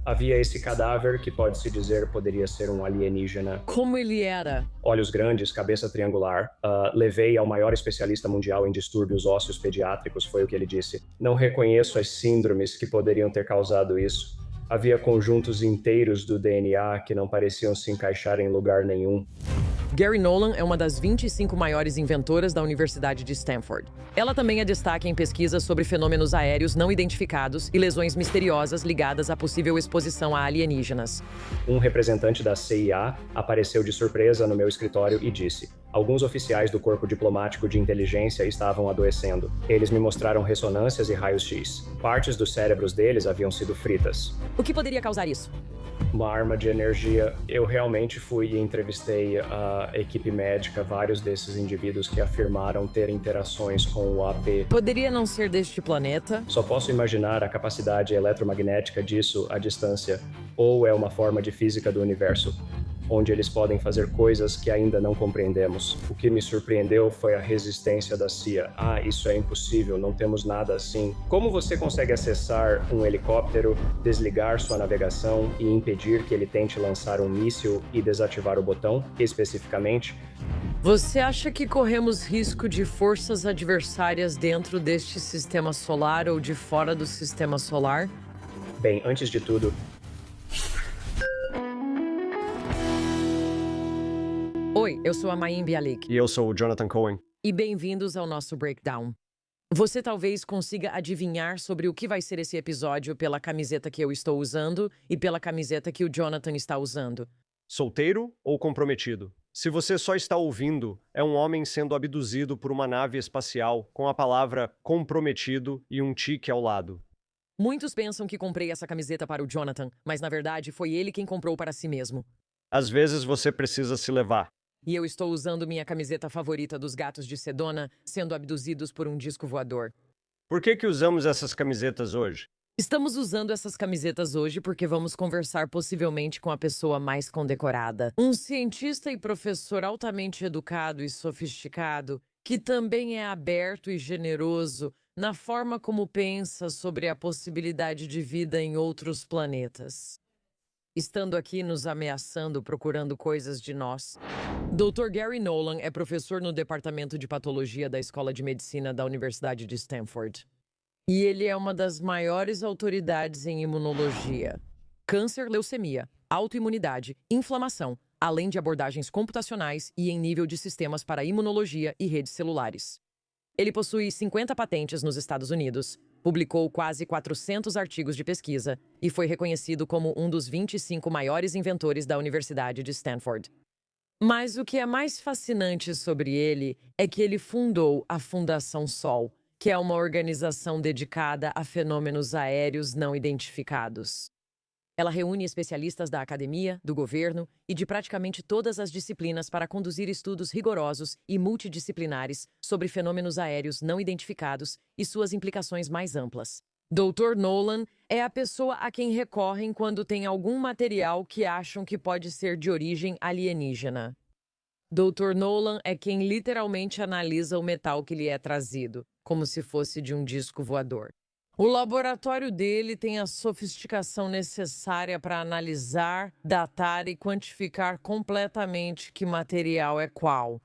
Havia esse cadáver que pode-se dizer poderia ser um alienígena. Como ele era? Olhos grandes, cabeça triangular. Levei ao maior especialista mundial em distúrbios ósseos pediátricos, foi o que ele disse. Não reconheço as síndromes que poderiam ter causado isso. Havia conjuntos inteiros do DNA que não pareciam se encaixar em lugar nenhum. Gary Nolan é uma das 25 maiores inventoras da Universidade de Stanford. Ela também é destaque em pesquisas sobre fenômenos aéreos não identificados e lesões misteriosas ligadas à possível exposição a alienígenas. Um representante da CIA apareceu de surpresa no meu escritório e disse: alguns oficiais do corpo diplomático de inteligência estavam adoecendo. Eles me mostraram ressonâncias e raios-x. Partes dos cérebros deles haviam sido fritas. O que poderia causar isso? Uma arma de energia. Eu realmente fui e entrevistei a equipe médica, vários desses indivíduos que afirmaram ter interações com o AP. Poderia não ser deste planeta? Só posso imaginar a capacidade eletromagnética disso à distância, ou é uma forma de física do universo, onde eles podem fazer coisas que ainda não compreendemos. O que me surpreendeu foi a resistência da CIA. Isso é impossível, não temos nada assim. Como você consegue acessar um helicóptero, desligar sua navegação e impedir que ele tente lançar um míssil e desativar o botão, especificamente? Você acha que corremos risco de forças adversárias dentro deste sistema solar ou de fora do sistema solar? Bem, antes de tudo, Oi, eu sou a Mayim Bialik. e eu sou o Jonathan Cohen. E bem-vindos ao nosso Breakdown. Você talvez consiga adivinhar sobre o que vai ser esse episódio pela camiseta que eu estou usando e pela camiseta que o Jonathan está usando. Solteiro ou comprometido? Se você só está ouvindo, é um homem sendo abduzido por uma nave espacial com a palavra comprometido e um tique ao lado. Muitos pensam que comprei essa camiseta para o Jonathan, mas na verdade foi ele quem comprou para si mesmo. Às vezes você precisa se levar. E eu estou usando minha camiseta favorita dos gatos de Sedona, sendo abduzidos por um disco voador. Por que usamos essas camisetas hoje? Estamos usando essas camisetas hoje porque vamos conversar possivelmente com a pessoa mais condecorada. Um cientista e professor altamente educado e sofisticado, que também é aberto e generoso na forma como pensa sobre a possibilidade de vida em outros planetas. Estando aqui nos ameaçando, procurando coisas de nós. Dr. Gary Nolan é professor no Departamento de Patologia da Escola de Medicina da Universidade de Stanford. E ele é uma das maiores autoridades em imunologia. Câncer, leucemia, autoimunidade, inflamação, além de abordagens computacionais e em nível de sistemas para imunologia e redes celulares. Ele possui 50 patentes nos Estados Unidos, publicou quase 400 artigos de pesquisa e foi reconhecido como um dos 25 maiores inventores da Universidade de Stanford. Mas o que é mais fascinante sobre ele é que ele fundou a Fundação Sol, que é uma organização dedicada a fenômenos aéreos não identificados. Ela reúne especialistas da academia, do governo e de praticamente todas as disciplinas para conduzir estudos rigorosos e multidisciplinares sobre fenômenos aéreos não identificados e suas implicações mais amplas. Dr. Nolan é a pessoa a quem recorrem quando tem algum material que acham que pode ser de origem alienígena. Dr. Nolan é quem literalmente analisa o metal que lhe é trazido, como se fosse de um disco voador. O laboratório dele tem a sofisticação necessária para analisar, datar e quantificar completamente que material é qual.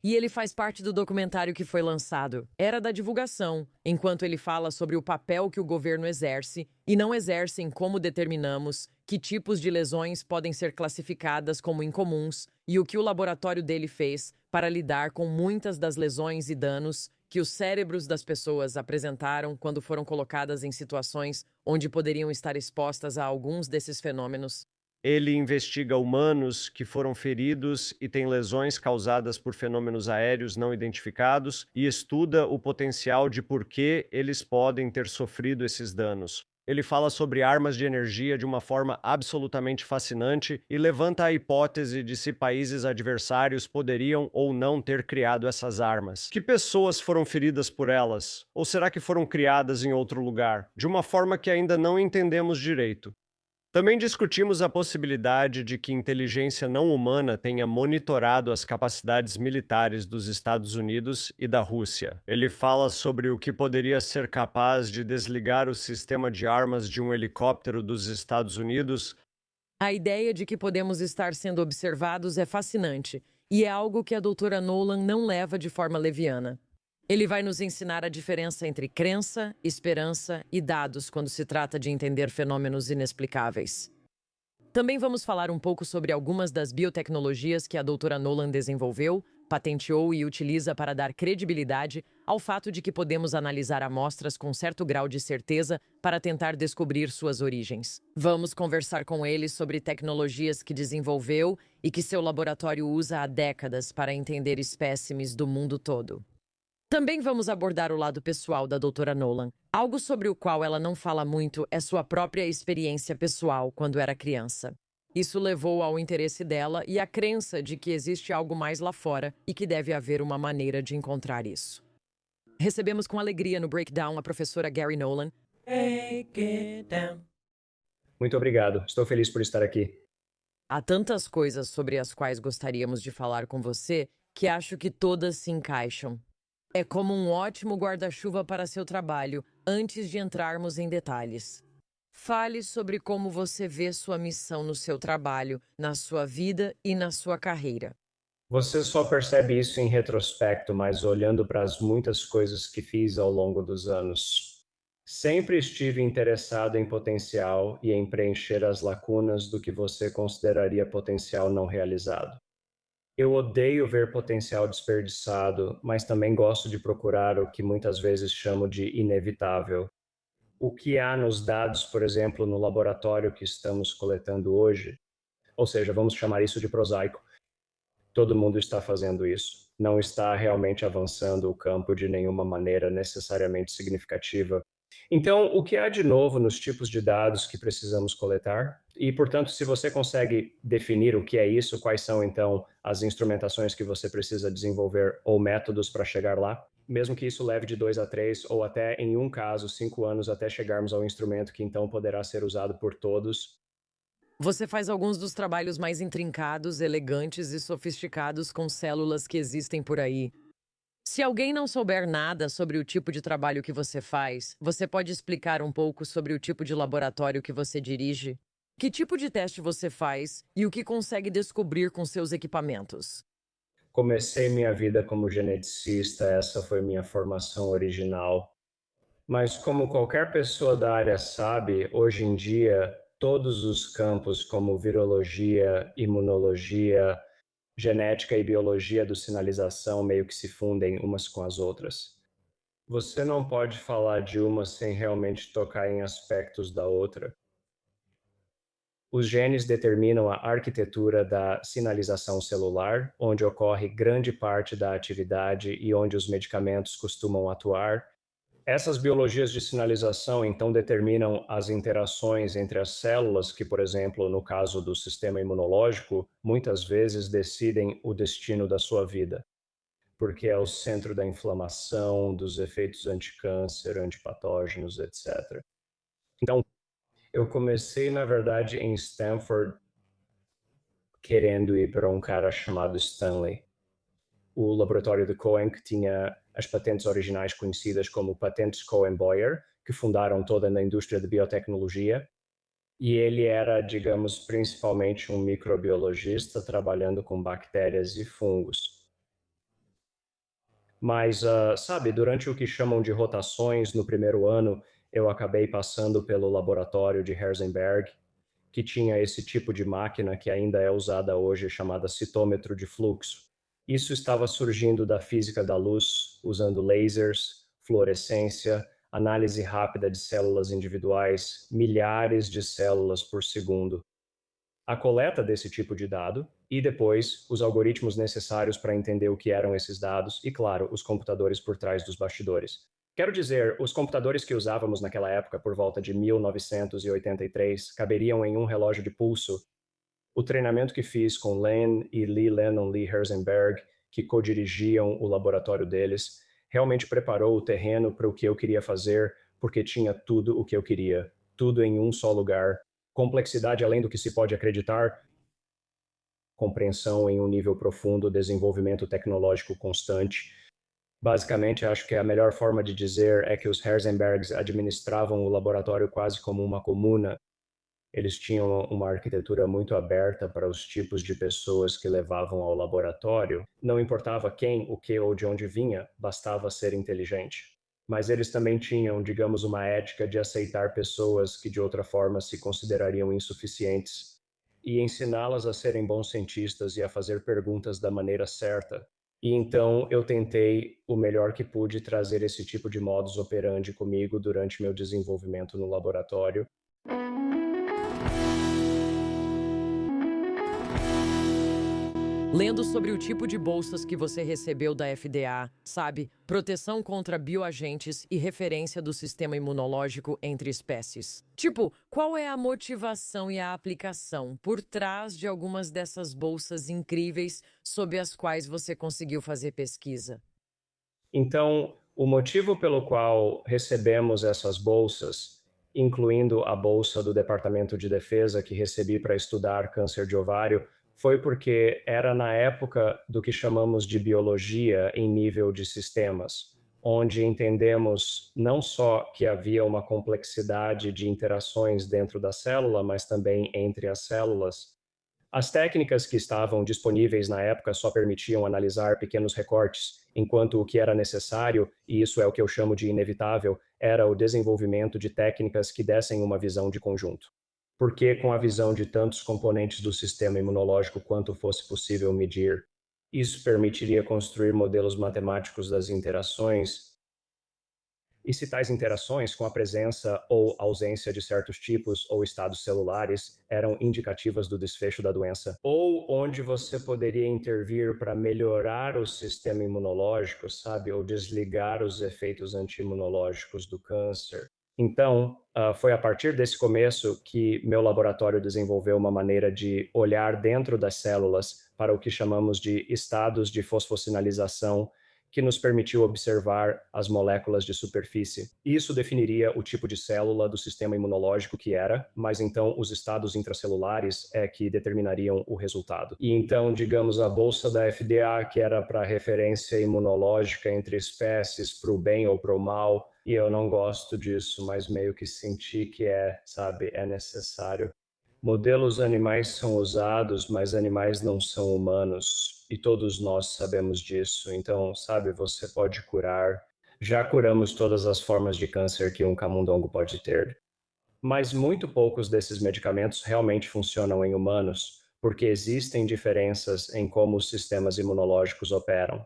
E ele faz parte do documentário que foi lançado, Era da Divulgação, enquanto ele fala sobre o papel que o governo exerce e não exerce em como determinamos que tipos de lesões podem ser classificadas como incomuns e o que o laboratório dele fez para lidar com muitas das lesões e danos que os cérebros das pessoas apresentaram quando foram colocadas em situações onde poderiam estar expostas a alguns desses fenômenos. Ele investiga humanos que foram feridos e têm lesões causadas por fenômenos aéreos não identificados e estuda o potencial de por que eles podem ter sofrido esses danos. Ele fala sobre armas de energia de uma forma absolutamente fascinante e levanta a hipótese de se países adversários poderiam ou não ter criado essas armas. Que pessoas foram feridas por elas? Ou será que foram criadas em outro lugar? De uma forma que ainda não entendemos direito. Também discutimos a possibilidade de que inteligência não humana tenha monitorado as capacidades militares dos Estados Unidos e da Rússia. Ele fala sobre o que poderia ser capaz de desligar o sistema de armas de um helicóptero dos Estados Unidos. A ideia de que podemos estar sendo observados é fascinante e é algo que a doutora Nolan não leva de forma leviana. Ele vai nos ensinar a diferença entre crença, esperança e dados quando se trata de entender fenômenos inexplicáveis. Também vamos falar um pouco sobre algumas das biotecnologias que a doutora Nolan desenvolveu, patenteou e utiliza para dar credibilidade ao fato de que podemos analisar amostras com certo grau de certeza para tentar descobrir suas origens. Vamos conversar com ele sobre tecnologias que desenvolveu e que seu laboratório usa há décadas para entender espécimes do mundo todo. Também vamos abordar o lado pessoal da doutora Nolan. Algo sobre o qual ela não fala muito é sua própria experiência pessoal quando era criança. Isso levou ao interesse dela e à crença de que existe algo mais lá fora e que deve haver uma maneira de encontrar isso. Recebemos com alegria no Breakdown a professora Gary Nolan. Take it down. Muito obrigado. Estou feliz por estar aqui. Há tantas coisas sobre as quais gostaríamos de falar com você que acho que todas se encaixam. É como um ótimo guarda-chuva para seu trabalho, antes de entrarmos em detalhes. Fale sobre como você vê sua missão no seu trabalho, na sua vida e na sua carreira. Você só percebe isso em retrospecto, mas olhando para as muitas coisas que fiz ao longo dos anos. Sempre estive interessado em potencial e em preencher as lacunas do que você consideraria potencial não realizado. Eu odeio ver potencial desperdiçado, mas também gosto de procurar o que muitas vezes chamo de inevitável. O que há nos dados, por exemplo, no laboratório que estamos coletando hoje, ou seja, vamos chamar isso de prosaico. Todo mundo está fazendo isso. Não está realmente avançando o campo de nenhuma maneira necessariamente significativa. Então, o que há de novo nos tipos de dados que precisamos coletar? E, portanto, se você consegue definir o que é isso, quais são, então, as instrumentações que você precisa desenvolver ou métodos para chegar lá? Mesmo que isso leve de 2 a 3, ou até, em um caso, 5 anos até chegarmos ao instrumento que, então, poderá ser usado por todos. Você faz alguns dos trabalhos mais intrincados, elegantes e sofisticados com células que existem por aí. Se alguém não souber nada sobre o tipo de trabalho que você faz, você pode explicar um pouco sobre o tipo de laboratório que você dirige? Que tipo de teste você faz e o que consegue descobrir com seus equipamentos? Comecei minha vida como geneticista, essa foi minha formação original. Mas como qualquer pessoa da área sabe, hoje em dia, todos os campos como virologia, imunologia, genética e biologia do sinalização meio que se fundem umas com as outras. Você não pode falar de uma sem realmente tocar em aspectos da outra. Os genes determinam a arquitetura da sinalização celular, onde ocorre grande parte da atividade e onde os medicamentos costumam atuar. Essas biologias de sinalização, então, determinam as interações entre as células, que, por exemplo, no caso do sistema imunológico, muitas vezes decidem o destino da sua vida, porque é o centro da inflamação, dos efeitos anticâncer, antipatógenos, etc. Então, eu comecei, na verdade, em Stanford, querendo ir para um cara chamado Stanley. O laboratório de Cohen, que tinha as patentes originais conhecidas como patentes Cohen-Boyer, que fundaram toda a indústria de biotecnologia, e ele era, digamos, principalmente um microbiologista trabalhando com bactérias e fungos. Mas, sabe, durante o que chamam de rotações no primeiro ano, eu acabei passando pelo laboratório de Herzenberg, que tinha esse tipo de máquina que ainda é usada hoje, chamada citômetro de fluxo. Isso estava surgindo da física da luz, usando lasers, fluorescência, análise rápida de células individuais, milhares de células por segundo. A coleta desse tipo de dado e depois os algoritmos necessários para entender o que eram esses dados e, claro, os computadores por trás dos bastidores. Quero dizer, os computadores que usávamos naquela época, por volta de 1983, caberiam em um relógio de pulso. O treinamento que fiz com Len e Lee Lennon Lee Herzenberg, que co-dirigiam o laboratório deles, realmente preparou o terreno para o que eu queria fazer, porque tinha tudo o que eu queria, tudo em um só lugar. Complexidade além do que se pode acreditar, compreensão em um nível profundo, desenvolvimento tecnológico constante. Basicamente, acho que a melhor forma de dizer é que os Herzenbergs administravam o laboratório quase como uma comuna. Eles tinham uma arquitetura muito aberta para os tipos de pessoas que levavam ao laboratório. Não importava quem, o que ou de onde vinha, bastava ser inteligente. Mas eles também tinham, digamos, uma ética de aceitar pessoas que de outra forma se considerariam insuficientes e ensiná-las a serem bons cientistas e a fazer perguntas da maneira certa. E então eu tentei o melhor que pude trazer esse tipo de modus operandi comigo durante meu desenvolvimento no laboratório. Lendo sobre o tipo de bolsas que você recebeu da FDA, sabe? Proteção contra bioagentes e referência do sistema imunológico entre espécies. Tipo, qual é a motivação e a aplicação por trás de algumas dessas bolsas incríveis sob as quais você conseguiu fazer pesquisa? Então, o motivo pelo qual recebemos essas bolsas, incluindo a bolsa do Departamento de Defesa que recebi para estudar câncer de ovário, foi porque era na época do que chamamos de biologia em nível de sistemas, onde entendemos não só que havia uma complexidade de interações dentro da célula, mas também entre as células. As técnicas que estavam disponíveis na época só permitiam analisar pequenos recortes, enquanto o que era necessário, e isso é o que eu chamo de inevitável, era o desenvolvimento de técnicas que dessem uma visão de conjunto. Porque com a visão de tantos componentes do sistema imunológico quanto fosse possível medir, isso permitiria construir modelos matemáticos das interações. E se tais interações, com a presença ou ausência de certos tipos ou estados celulares, eram indicativas do desfecho da doença, ou onde você poderia intervir para melhorar o sistema imunológico, sabe, ou desligar os efeitos anti-imunológicos do câncer. Então, foi a partir desse começo que meu laboratório desenvolveu uma maneira de olhar dentro das células para o que chamamos de estados de fosfosinalização que nos permitiu observar as moléculas de superfície. Isso definiria o tipo de célula do sistema imunológico que era, mas então os estados intracelulares é que determinariam o resultado. E então, digamos, a bolsa da FDA, que era para referência imunológica entre espécies, para o bem ou para o mal, e eu não gosto disso, mas meio que senti que sabe, é necessário. Modelos animais são usados, mas animais não são humanos, e todos nós sabemos disso. Então, sabe, você pode curar. Já curamos todas as formas de câncer que um camundongo pode ter. Mas muito poucos desses medicamentos realmente funcionam em humanos, porque existem diferenças em como os sistemas imunológicos operam.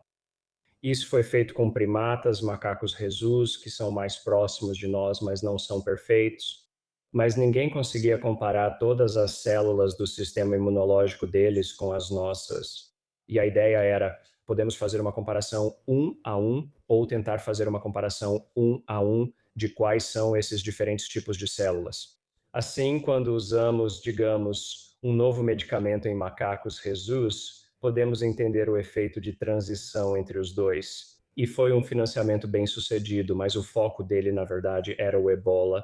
Isso foi feito com primatas, macacos rhesus, que são mais próximos de nós, mas não são perfeitos. Mas ninguém conseguia comparar todas as células do sistema imunológico deles com as nossas. E a ideia era, podemos fazer uma comparação um a um, ou tentar fazer uma comparação um a um de quais são esses diferentes tipos de células. Assim, quando usamos, digamos, um novo medicamento em macacos rhesus, podemos entender o efeito de transição entre os dois. E foi um financiamento bem sucedido, mas o foco dele, na verdade, era o ebola.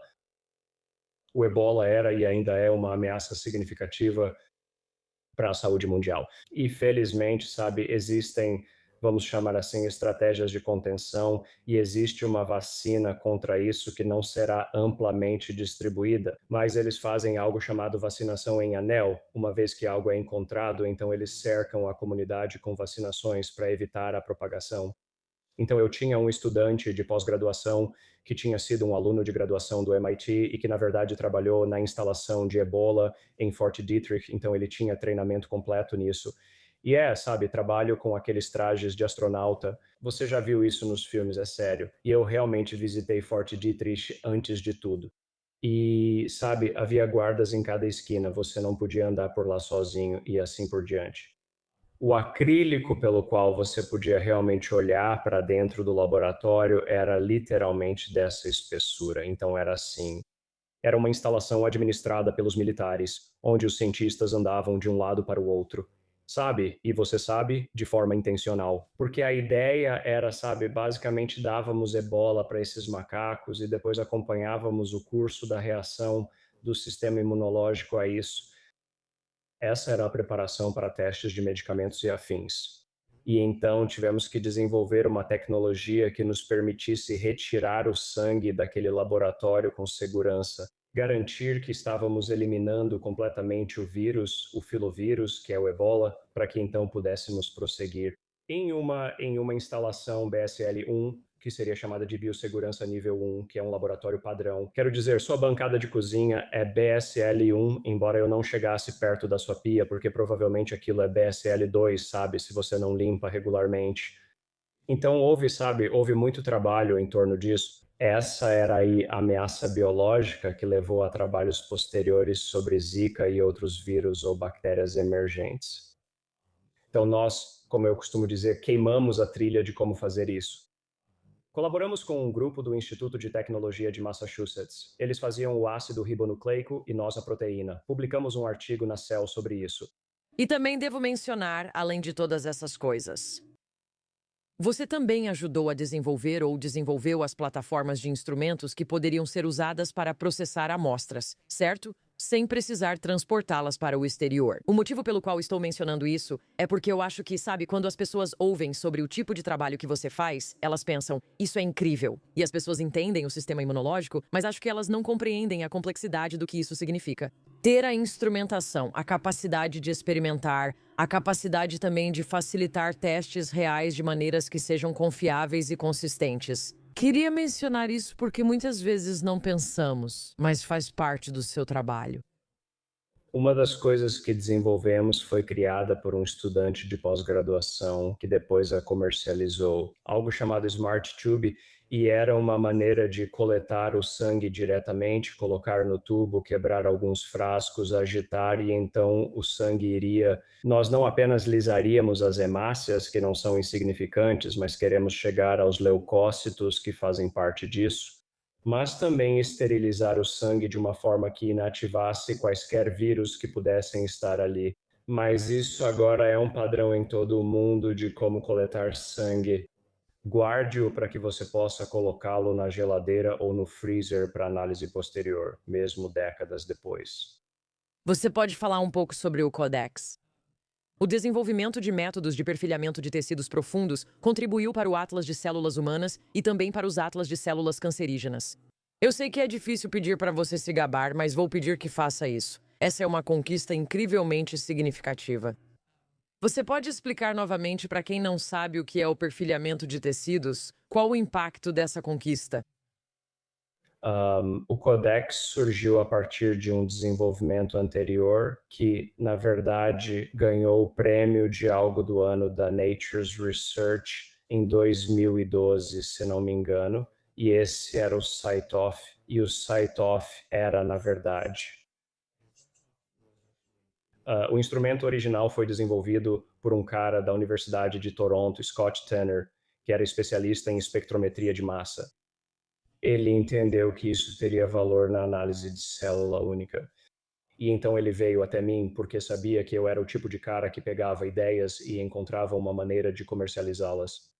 O ebola era e ainda é uma ameaça significativa para a saúde mundial. E felizmente, sabe, existem, vamos chamar assim, estratégias de contenção e existe uma vacina contra isso que não será amplamente distribuída, mas eles fazem algo chamado vacinação em anel. Uma vez que algo é encontrado, então eles cercam a comunidade com vacinações para evitar a propagação. Então, eu tinha um estudante de pós-graduação que tinha sido um aluno de graduação do MIT e que, na verdade, trabalhou na instalação de ebola em Fort Detrick, então ele tinha treinamento completo nisso. E sabe, trabalho com aqueles trajes de astronauta. Você já viu isso nos filmes, é sério. E eu realmente visitei Fort Detrick antes de tudo. E, sabe, havia guardas em cada esquina, você não podia andar por lá sozinho e assim por diante. O acrílico pelo qual você podia realmente olhar para dentro do laboratório era literalmente dessa espessura. Então era assim. Era uma instalação administrada pelos militares, onde os cientistas andavam de um lado para o outro. Sabe? E você sabe, de forma intencional. Porque a ideia era, sabe, basicamente dávamos ebola para esses macacos e depois acompanhávamos o curso da reação do sistema imunológico a isso. Essa era a preparação para testes de medicamentos e afins. E então tivemos que desenvolver uma tecnologia que nos permitisse retirar o sangue daquele laboratório com segurança, garantir que estávamos eliminando completamente o vírus, o filovírus, que é o Ebola, para que então pudéssemos prosseguir. Em uma instalação BSL-1, que seria chamada de biossegurança nível 1, que é um laboratório padrão. Quero dizer, sua bancada de cozinha é BSL-1, embora eu não chegasse perto da sua pia, porque provavelmente aquilo é BSL-2, sabe, se você não limpa regularmente. Então houve muito trabalho em torno disso. Essa era aí a ameaça biológica que levou a trabalhos posteriores sobre Zika e outros vírus ou bactérias emergentes. Então nós, como eu costumo dizer, queimamos a trilha de como fazer isso. Colaboramos com um grupo do Instituto de Tecnologia de Massachusetts. Eles faziam o ácido ribonucleico e nós a proteína. Publicamos um artigo na Cell sobre isso. E também devo mencionar, além de todas essas coisas, você também ajudou a desenvolver ou desenvolveu as plataformas de instrumentos que poderiam ser usadas para processar amostras, certo? Sem precisar transportá-las para o exterior. O motivo pelo qual estou mencionando isso é porque eu acho que, sabe, quando as pessoas ouvem sobre o tipo de trabalho que você faz, elas pensam, isso é incrível. E as pessoas entendem o sistema imunológico, mas acho que elas não compreendem a complexidade do que isso significa. Ter a instrumentação, a capacidade de experimentar, a capacidade também de facilitar testes reais de maneiras que sejam confiáveis e consistentes. Queria mencionar isso porque muitas vezes não pensamos, mas faz parte do seu trabalho. Uma das coisas que desenvolvemos foi criada por um estudante de pós-graduação que depois a comercializou, algo chamado Smart Tube, e era uma maneira de coletar o sangue diretamente, colocar no tubo, quebrar alguns frascos, agitar e então o sangue iria. Nós não apenas lisaríamos as hemácias, que não são insignificantes, mas queremos chegar aos leucócitos que fazem parte disso, mas também esterilizar o sangue de uma forma que inativasse quaisquer vírus que pudessem estar ali. Mas isso agora é um padrão em todo o mundo de como coletar sangue. Guarde-o para que você possa colocá-lo na geladeira ou no freezer para análise posterior, mesmo décadas depois. Você pode falar um pouco sobre o Codex? O desenvolvimento de métodos de perfilhamento de tecidos profundos contribuiu para o Atlas de Células Humanas e também para os Atlas de Células Cancerígenas. Eu sei que é difícil pedir para você se gabar, mas vou pedir que faça isso. Essa é uma conquista incrivelmente significativa. Você pode explicar novamente para quem não sabe o que é o perfilhamento de tecidos? Qual o impacto dessa conquista? O Codex surgiu a partir de um desenvolvimento anterior que, na verdade, ganhou o prêmio de algo do ano da Nature's Research em 2012, se não me engano, e esse era o CyTOF, e o CyTOF era, na verdade. O instrumento original foi desenvolvido por um cara da Universidade de Toronto, Scott Tanner, que era especialista em espectrometria de massa. Ele entendeu que isso teria valor na análise de célula única. E então ele veio até mim porque sabia que eu era o tipo de cara que pegava ideias e encontrava uma maneira de comercializá-las.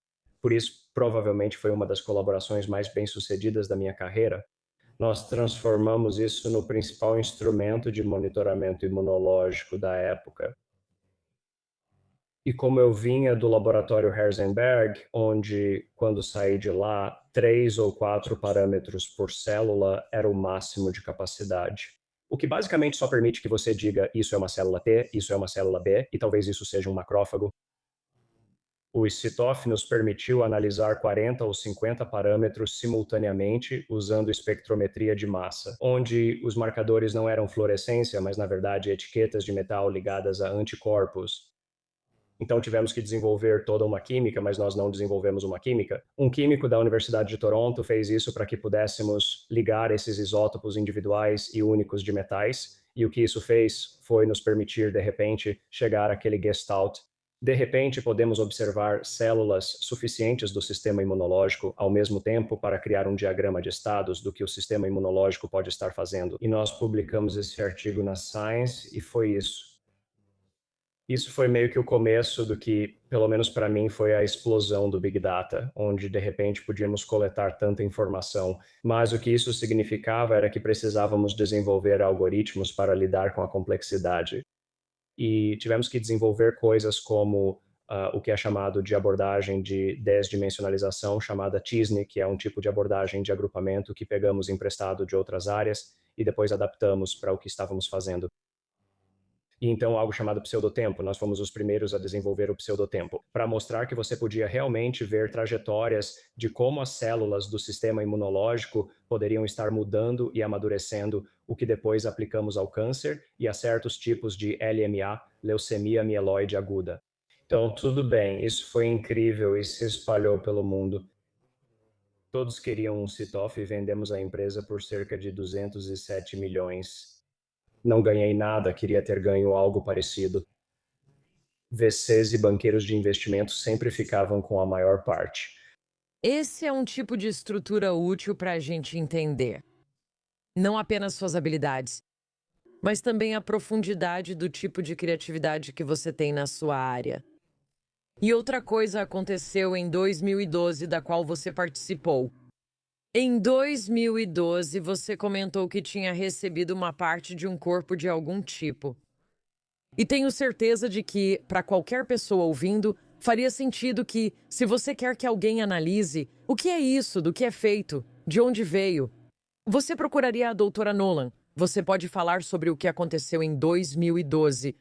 Por isso, provavelmente foi uma das colaborações mais bem-sucedidas da minha carreira. Nós transformamos isso no principal instrumento de monitoramento imunológico da época. E como eu vinha do laboratório Herzenberg, onde, quando saí de lá, 3 ou 4 parâmetros por célula era o máximo de capacidade. O que basicamente só permite que você diga isso é uma célula T, isso é uma célula B, e talvez isso seja um macrófago. O CyTOF nos permitiu analisar 40 ou 50 parâmetros simultaneamente usando espectrometria de massa, onde os marcadores não eram fluorescência, mas na verdade etiquetas de metal ligadas a anticorpos. Então tivemos que desenvolver toda uma química, mas nós não desenvolvemos uma química. Um químico da Universidade de Toronto fez isso para que pudéssemos ligar esses isótopos individuais e únicos de metais, e o que isso fez foi nos permitir, de repente, chegar àquele gestalt. De repente, podemos observar células suficientes do sistema imunológico ao mesmo tempo para criar um diagrama de estados do que o sistema imunológico pode estar fazendo. E nós publicamos esse artigo na Science e foi isso. Isso foi meio que o começo do que, pelo menos para mim, foi a explosão do Big Data, onde de repente podíamos coletar tanta informação, mas o que isso significava era que precisávamos desenvolver algoritmos para lidar com a complexidade. E tivemos que desenvolver coisas como o que é chamado de abordagem de desdimensionalização, chamada t-SNE, que é um tipo de abordagem de agrupamento que pegamos emprestado de outras áreas e depois adaptamos para o que estávamos fazendo. E então algo chamado pseudotempo, nós fomos os primeiros a desenvolver o pseudotempo, para mostrar que você podia realmente ver trajetórias de como as células do sistema imunológico poderiam estar mudando e amadurecendo, o que depois aplicamos ao câncer e a certos tipos de LMA, leucemia mieloide aguda. Então, tudo bem, isso foi incrível e se espalhou pelo mundo. Todos queriam um Citoff e vendemos a empresa por cerca de 207 milhões. Não ganhei nada, queria ter ganho algo parecido. VCs e banqueiros de investimento sempre ficavam com a maior parte. Esse é um tipo de estrutura útil para a gente entender. Não apenas suas habilidades, mas também a profundidade do tipo de criatividade que você tem na sua área. E outra coisa aconteceu em 2012, da qual você participou. Em 2012, você comentou que tinha recebido uma parte de um corpo de algum tipo. E tenho certeza de que, para qualquer pessoa ouvindo, faria sentido que, se você quer que alguém analise o que é isso, do que é feito, de onde veio, você procuraria a doutora Nolan. Você pode falar sobre o que aconteceu em 2012.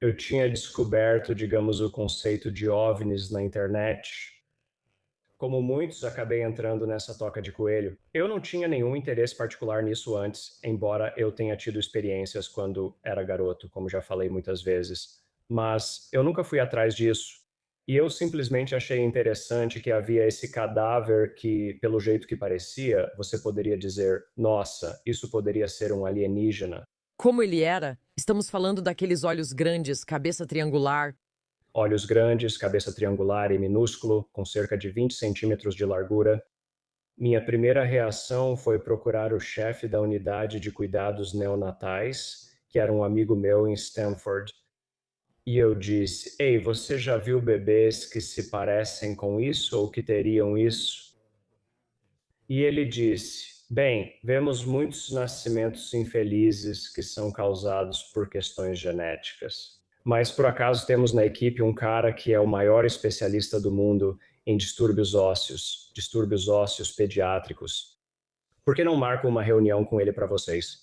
Eu tinha descoberto, digamos, o conceito de OVNIs na internet. Como muitos, acabei entrando nessa toca de coelho. Eu não tinha nenhum interesse particular nisso antes, embora eu tenha tido experiências quando era garoto, como já falei muitas vezes. Mas eu nunca fui atrás disso. E eu simplesmente achei interessante que havia esse cadáver que, pelo jeito que parecia, você poderia dizer: nossa, isso poderia ser um alienígena. Como ele era? Estamos falando daqueles olhos grandes, cabeça triangular. Olhos grandes, cabeça triangular e minúsculo, com cerca de 20 centímetros de largura. Minha primeira reação foi procurar o chefe da unidade de cuidados neonatais, que era um amigo meu em Stanford. E eu disse: ei, você já viu bebês que se parecem com isso ou que teriam isso? E ele disse: bem, vemos muitos nascimentos infelizes que são causados por questões genéticas. Mas por acaso temos na equipe um cara que é o maior especialista do mundo em distúrbios ósseos pediátricos. Por que não marco uma reunião com ele para vocês?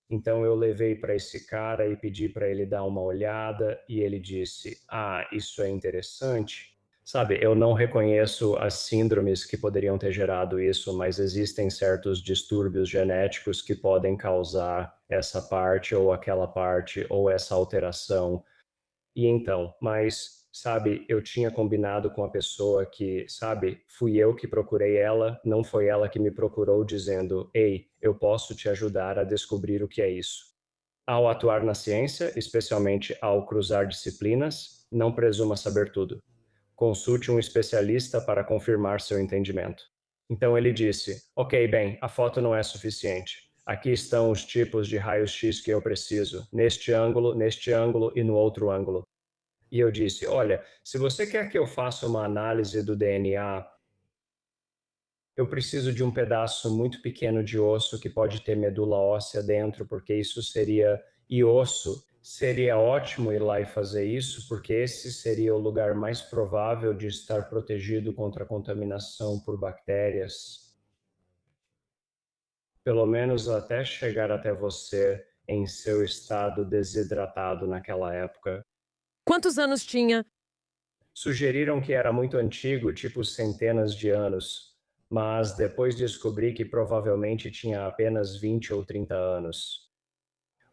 Então eu levei para esse cara e pedi para ele dar uma olhada e ele disse: ah, isso é interessante. Sabe, eu não reconheço as síndromes que poderiam ter gerado isso, mas existem certos distúrbios genéticos que podem causar essa parte ou aquela parte ou essa alteração. E então, mas, sabe, eu tinha combinado com a pessoa que, sabe, fui eu que procurei ela, não foi ela que me procurou dizendo: ei, eu posso te ajudar a descobrir o que é isso. Ao atuar na ciência, especialmente ao cruzar disciplinas, não presuma saber tudo. Consulte um especialista para confirmar seu entendimento. Então ele disse: ok, bem, a foto não é suficiente. Aqui estão os tipos de raio-x que eu preciso, neste ângulo e no outro ângulo. E eu disse: olha, se você quer que eu faça uma análise do DNA, eu preciso de um pedaço muito pequeno de osso que pode ter medula óssea dentro, porque isso seria. E osso, seria ótimo ir lá e fazer isso, porque esse seria o lugar mais provável de estar protegido contra a contaminação por bactérias. Pelo menos até chegar até você em seu estado desidratado naquela época. Quantos anos tinha? Sugeriram que era muito antigo, tipo centenas de anos, mas depois descobri que provavelmente tinha apenas 20 ou 30 anos.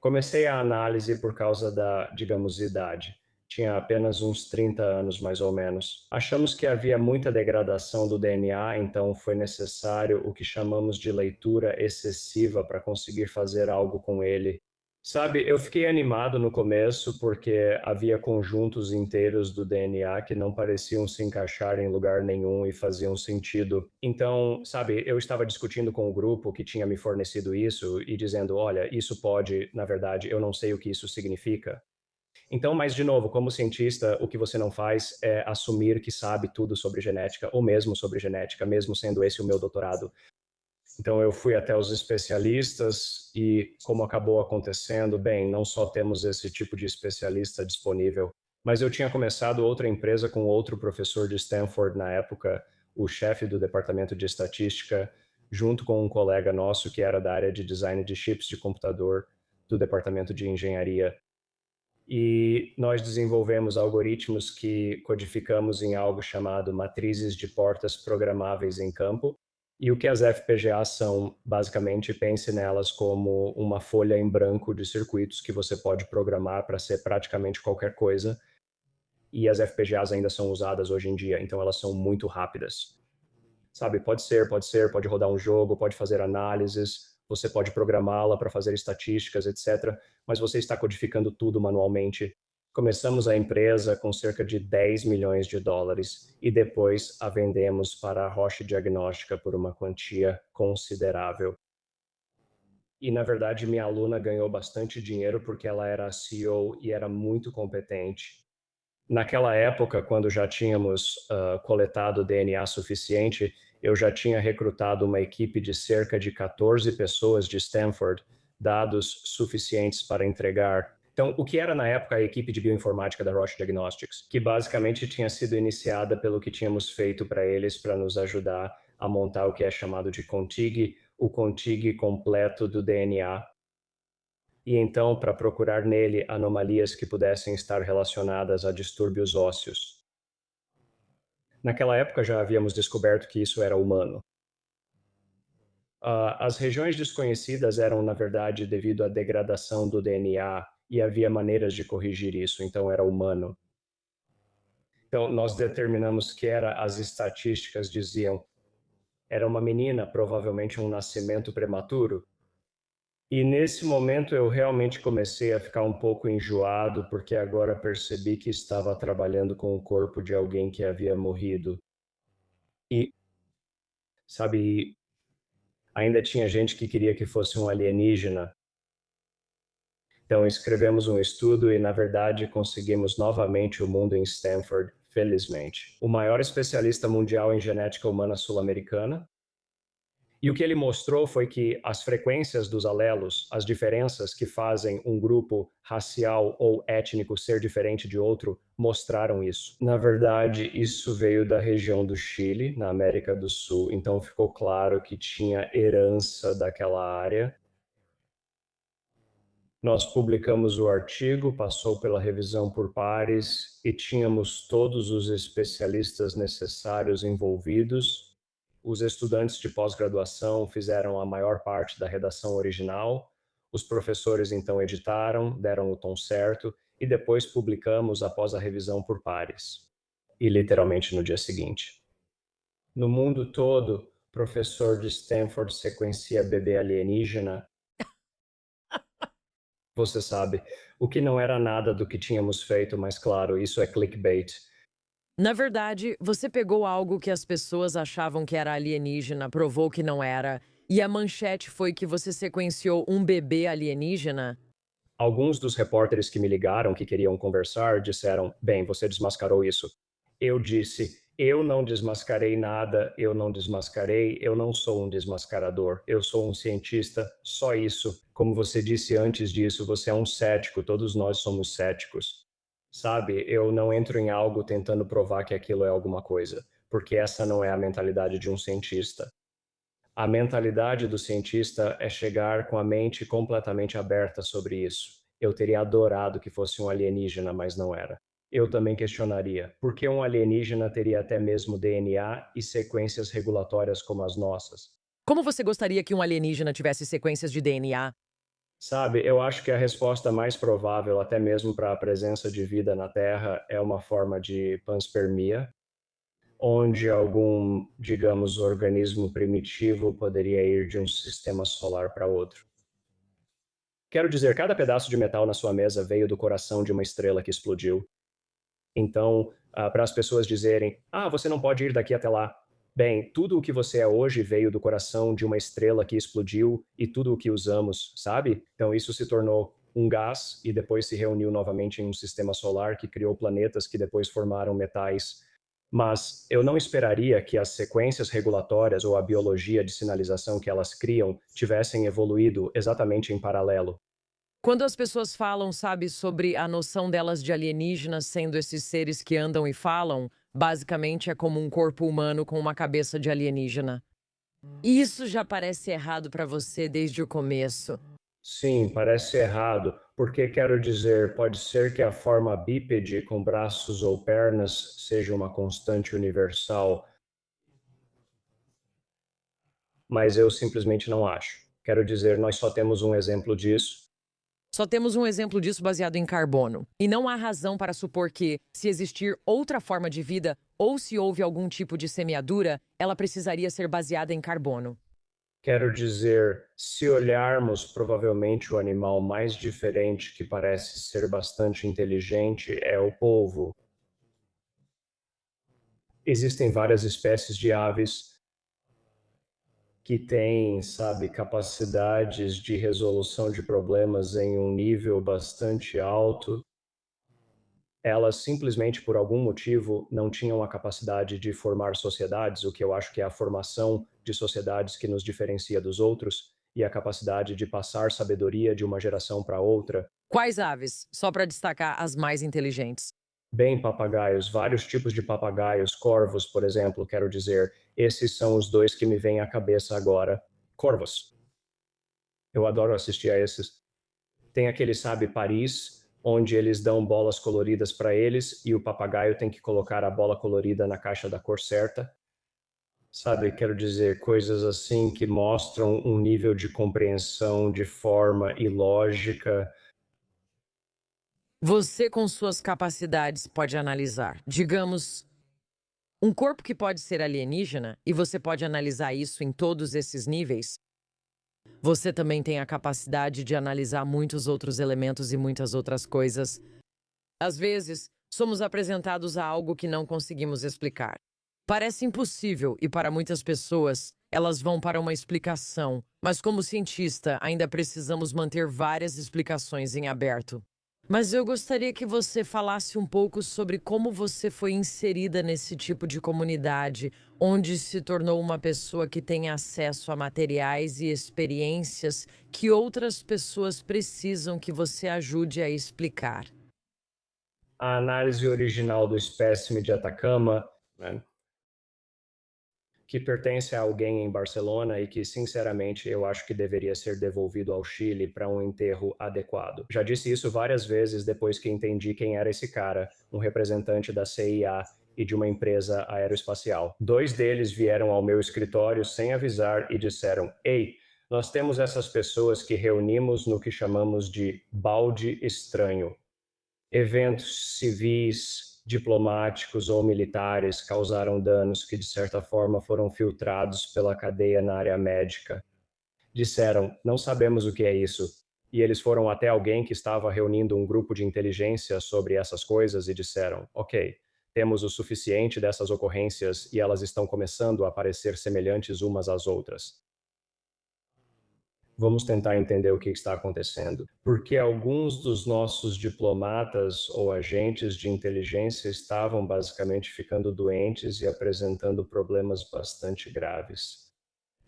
Comecei a análise por causa da, digamos, idade. Tinha apenas uns 30 anos, mais ou menos. Achamos que havia muita degradação do DNA, então foi necessário o que chamamos de leitura excessiva para conseguir fazer algo com ele. Sabe, eu fiquei animado no começo porque havia conjuntos inteiros do DNA que não pareciam se encaixar em lugar nenhum e faziam sentido. Então, sabe, eu estava discutindo com o grupo que tinha me fornecido isso e dizendo: olha, isso pode, na verdade, eu não sei o que isso significa. Então, mas de novo, como cientista, o que você não faz é assumir que sabe tudo sobre genética, ou mesmo sobre genética, mesmo sendo esse o meu doutorado. Então, eu fui até os especialistas e, como acabou acontecendo, bem, não só temos esse tipo de especialista disponível, mas eu tinha começado outra empresa com outro professor de Stanford na época, o chefe do departamento de estatística, junto com um colega nosso que era da área de design de chips de computador do departamento de engenharia. E nós desenvolvemos algoritmos que codificamos em algo chamado matrizes de portas programáveis em campo. E o que as FPGAs são, basicamente, pense nelas como uma folha em branco de circuitos que você pode programar para ser praticamente qualquer coisa. E as FPGAs ainda são usadas hoje em dia, então elas são muito rápidas. Sabe, pode rodar um jogo, pode fazer análises, você pode programá-la para fazer estatísticas, etc. Mas você está codificando tudo manualmente. Começamos a empresa com cerca de 10 milhões de dólares e depois a vendemos para a Roche Diagnóstica por uma quantia considerável. E, na verdade, minha aluna ganhou bastante dinheiro porque ela era a CEO e era muito competente. Naquela época, quando já tínhamos coletado DNA suficiente, eu já tinha recrutado uma equipe de cerca de 14 pessoas de Stanford, dados suficientes para entregar. Então, o que era na época a equipe de bioinformática da Roche Diagnostics, que basicamente tinha sido iniciada pelo que tínhamos feito para eles para nos ajudar a montar o que é chamado de CONTIG, o CONTIG completo do DNA, e então para procurar nele anomalias que pudessem estar relacionadas a distúrbios ósseos. Naquela época já havíamos descoberto que isso era humano. As regiões desconhecidas eram, na verdade, devido à degradação do DNA e havia maneiras de corrigir isso, então era humano. Então nós determinamos que as estatísticas diziam, era uma menina, provavelmente um nascimento prematuro. E nesse momento eu realmente comecei a ficar um pouco enjoado, porque agora percebi que estava trabalhando com o corpo de alguém que havia morrido. E, sabe, ainda tinha gente que queria que fosse um alienígena. Então escrevemos um estudo e, na verdade, conseguimos novamente o mundo em Stanford, felizmente. O maior especialista mundial em genética humana sul-americana. E o que ele mostrou foi que as frequências dos alelos, as diferenças que fazem um grupo racial ou étnico ser diferente de outro, mostraram isso. Na verdade, isso veio da região do Chile, na América do Sul, então ficou claro que tinha herança daquela área. Nós publicamos o artigo, passou pela revisão por pares e tínhamos todos os especialistas necessários envolvidos. Os estudantes de pós-graduação fizeram a maior parte da redação original, os professores então editaram, deram o tom certo e depois publicamos após a revisão por pares. E literalmente no dia seguinte. No mundo todo, professor de Stanford sequencia bebê alienígena. Você sabe, o que não era nada do que tínhamos feito, mas claro, isso é clickbait. Na verdade, você pegou algo que as pessoas achavam que era alienígena, provou que não era, e a manchete foi que você sequenciou um bebê alienígena? Alguns dos repórteres que me ligaram, que queriam conversar, disseram, bem, você desmascarou isso. Eu disse, eu não desmascarei nada, eu não desmascarei, eu não sou um desmascarador, eu sou um cientista, só isso. Como você disse antes disso, você é um cético, todos nós somos céticos. Sabe, eu não entro em algo tentando provar que aquilo é alguma coisa, porque essa não é a mentalidade de um cientista. A mentalidade do cientista é chegar com a mente completamente aberta sobre isso. Eu teria adorado que fosse um alienígena, mas não era. Eu também questionaria, por que um alienígena teria até mesmo DNA e sequências regulatórias como as nossas? Como você gostaria que um alienígena tivesse sequências de DNA? Sabe, eu acho que a resposta mais provável, até mesmo para a presença de vida na Terra, é uma forma de panspermia, onde algum, digamos, organismo primitivo poderia ir de um sistema solar para outro. Quero dizer, cada pedaço de metal na sua mesa veio do coração de uma estrela que explodiu. Então, para as pessoas dizerem, você não pode ir daqui até lá. Bem, tudo o que você é hoje veio do coração de uma estrela que explodiu e tudo o que usamos, sabe? Então, isso se tornou um gás e depois se reuniu novamente em um sistema solar que criou planetas que depois formaram metais. Mas eu não esperaria que as sequências regulatórias ou a biologia de sinalização que elas criam tivessem evoluído exatamente em paralelo. Quando as pessoas falam, sabe, sobre a noção delas de alienígenas sendo esses seres que andam e falam, basicamente é como um corpo humano com uma cabeça de alienígena. Isso já parece errado pra você desde o começo. Sim, parece errado, porque quero dizer, pode ser que a forma bípede com braços ou pernas seja uma constante universal, mas eu simplesmente não acho. Quero dizer, nós só temos um exemplo disso. Só temos um exemplo disso baseado em carbono. E não há razão para supor que, se existir outra forma de vida ou se houve algum tipo de semeadura, ela precisaria ser baseada em carbono. Quero dizer, se olharmos, provavelmente o animal mais diferente que parece ser bastante inteligente é o polvo. Existem várias espécies de aves que têm, sabe, capacidades de resolução de problemas em um nível bastante alto. Elas simplesmente, por algum motivo, não tinham a capacidade de formar sociedades, o que eu acho que é a formação de sociedades que nos diferencia dos outros, e a capacidade de passar sabedoria de uma geração para outra. Quais aves? Só para destacar as mais inteligentes. Bem, papagaios, vários tipos de papagaios, corvos, por exemplo, quero dizer, esses são os dois que me vêm à cabeça agora. Corvos. Eu adoro assistir a esses. Tem aquele, sabe, Paris, onde eles dão bolas coloridas para eles e o papagaio tem que colocar a bola colorida na caixa da cor certa. Sabe, quero dizer, coisas assim que mostram um nível de compreensão de forma e lógica. Você, com suas capacidades, pode analisar, digamos, um corpo que pode ser alienígena, e você pode analisar isso em todos esses níveis. Você também tem a capacidade de analisar muitos outros elementos e muitas outras coisas. Às vezes, somos apresentados a algo que não conseguimos explicar. Parece impossível e para muitas pessoas, elas vão para uma explicação, mas como cientista, ainda precisamos manter várias explicações em aberto. Mas eu gostaria que você falasse um pouco sobre como você foi inserida nesse tipo de comunidade, onde se tornou uma pessoa que tem acesso a materiais e experiências que outras pessoas precisam que você ajude a explicar. A análise original do espécime de Atacama, né, que pertence a alguém em Barcelona e que, sinceramente, eu acho que deveria ser devolvido ao Chile para um enterro adequado. Já disse isso várias vezes depois que entendi quem era esse cara, um representante da CIA e de uma empresa aeroespacial. Dois deles vieram ao meu escritório sem avisar e disseram: Ei, nós temos essas pessoas que reunimos no que chamamos de balde estranho. Eventos civis, diplomáticos ou militares causaram danos que, de certa forma, foram filtrados pela cadeia na área médica. Disseram: não sabemos o que é isso. E eles foram até alguém que estava reunindo um grupo de inteligência sobre essas coisas e disseram: ok, temos o suficiente dessas ocorrências e elas estão começando a parecer semelhantes umas às outras. Vamos tentar entender o que está acontecendo. Porque alguns dos nossos diplomatas ou agentes de inteligência estavam basicamente ficando doentes e apresentando problemas bastante graves.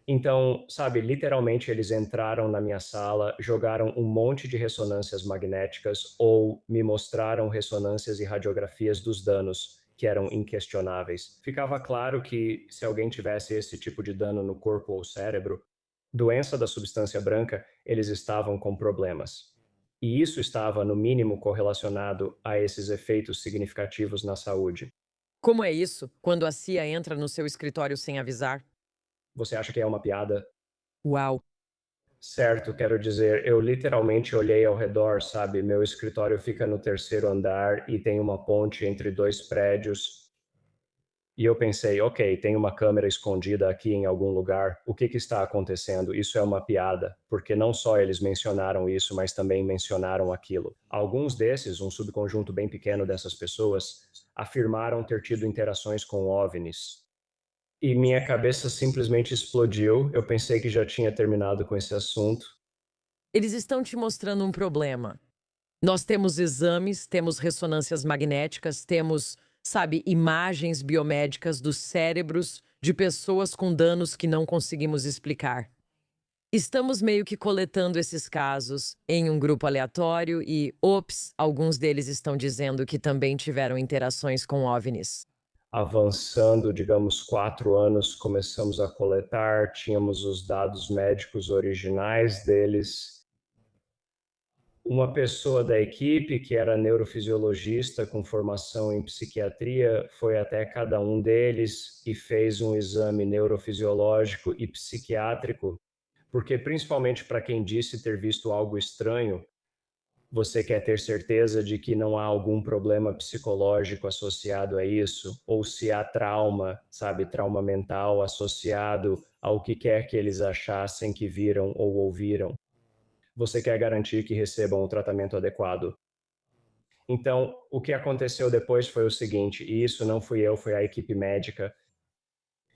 Então, sabe, literalmente eles entraram na minha sala, jogaram um monte de ressonâncias magnéticas ou me mostraram ressonâncias e radiografias dos danos, que eram inquestionáveis. Ficava claro que se alguém tivesse esse tipo de dano no corpo ou cérebro, doença da substância branca, eles estavam com problemas. E isso estava, no mínimo, correlacionado a esses efeitos significativos na saúde. Como é isso, quando a CIA entra no seu escritório sem avisar? Você acha que é uma piada? Uau! Certo, quero dizer, eu literalmente olhei ao redor, sabe? Meu escritório fica no terceiro andar e tem uma ponte entre dois prédios. E eu pensei, ok, tem uma câmera escondida aqui em algum lugar. O que está acontecendo? Isso é uma piada, porque não só eles mencionaram isso, mas também mencionaram aquilo. Alguns desses, um subconjunto bem pequeno dessas pessoas, afirmaram ter tido interações com OVNIs. E minha cabeça simplesmente explodiu. Eu pensei que já tinha terminado com esse assunto. Eles estão te mostrando um problema. Nós temos exames, temos ressonâncias magnéticas, temos, sabe, imagens biomédicas dos cérebros de pessoas com danos que não conseguimos explicar. Estamos meio que coletando esses casos em um grupo aleatório e, ops, alguns deles estão dizendo que também tiveram interações com OVNIs. Avançando, digamos, 4 anos, começamos a coletar, tínhamos os dados médicos originais deles. Uma pessoa da equipe, que era neurofisiologista com formação em psiquiatria, foi até cada um deles e fez um exame neurofisiológico e psiquiátrico, porque principalmente para quem disse ter visto algo estranho, você quer ter certeza de que não há algum problema psicológico associado a isso, ou se há trauma, sabe, trauma mental associado ao que quer que eles achassem que viram ou ouviram. Você quer garantir que recebam o tratamento adequado. Então, o que aconteceu depois foi o seguinte, e isso não fui eu, foi a equipe médica.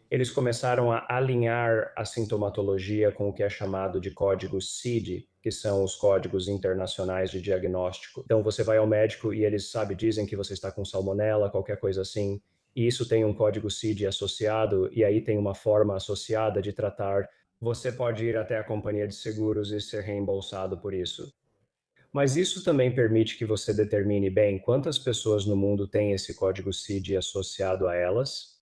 Eles começaram a alinhar a sintomatologia com o que é chamado de códigos CID, que são os códigos internacionais de diagnóstico. Então, você vai ao médico e eles, sabe, dizem que você está com salmonela, qualquer coisa assim, e isso tem um código CID associado, e aí tem uma forma associada de tratar. Você pode ir até a companhia de seguros e ser reembolsado por isso. Mas isso também permite que você determine bem quantas pessoas no mundo têm esse código CID associado a elas.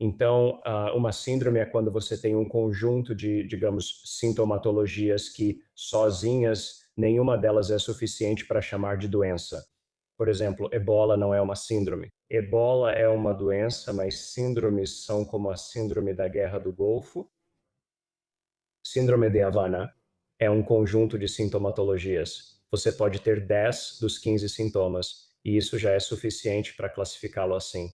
Então, uma síndrome é quando você tem um conjunto de, digamos, sintomatologias que sozinhas, nenhuma delas é suficiente para chamar de doença. Por exemplo, ebola não é uma síndrome. Ebola é uma doença, mas síndromes são como a síndrome da Guerra do Golfo. Síndrome de Havana é um conjunto de sintomatologias. Você pode ter 10 dos 15 sintomas, e isso já é suficiente para classificá-lo assim.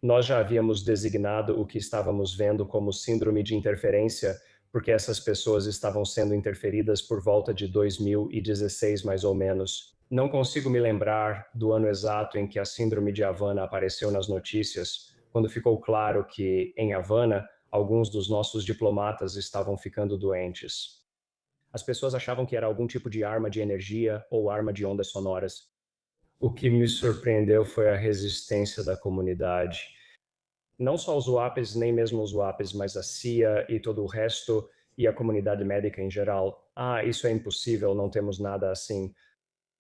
Nós já havíamos designado o que estávamos vendo como síndrome de interferência, porque essas pessoas estavam sendo interferidas por volta de 2016, mais ou menos. Não consigo me lembrar do ano exato em que a síndrome de Havana apareceu nas notícias, quando ficou claro que, em Havana, alguns dos nossos diplomatas estavam ficando doentes. As pessoas achavam que era algum tipo de arma de energia ou arma de ondas sonoras. O que me surpreendeu foi a resistência da comunidade. Não só os UAPs, nem mesmo os UAPs, mas a CIA e todo o resto, e a comunidade médica em geral. Ah, isso é impossível, não temos nada assim.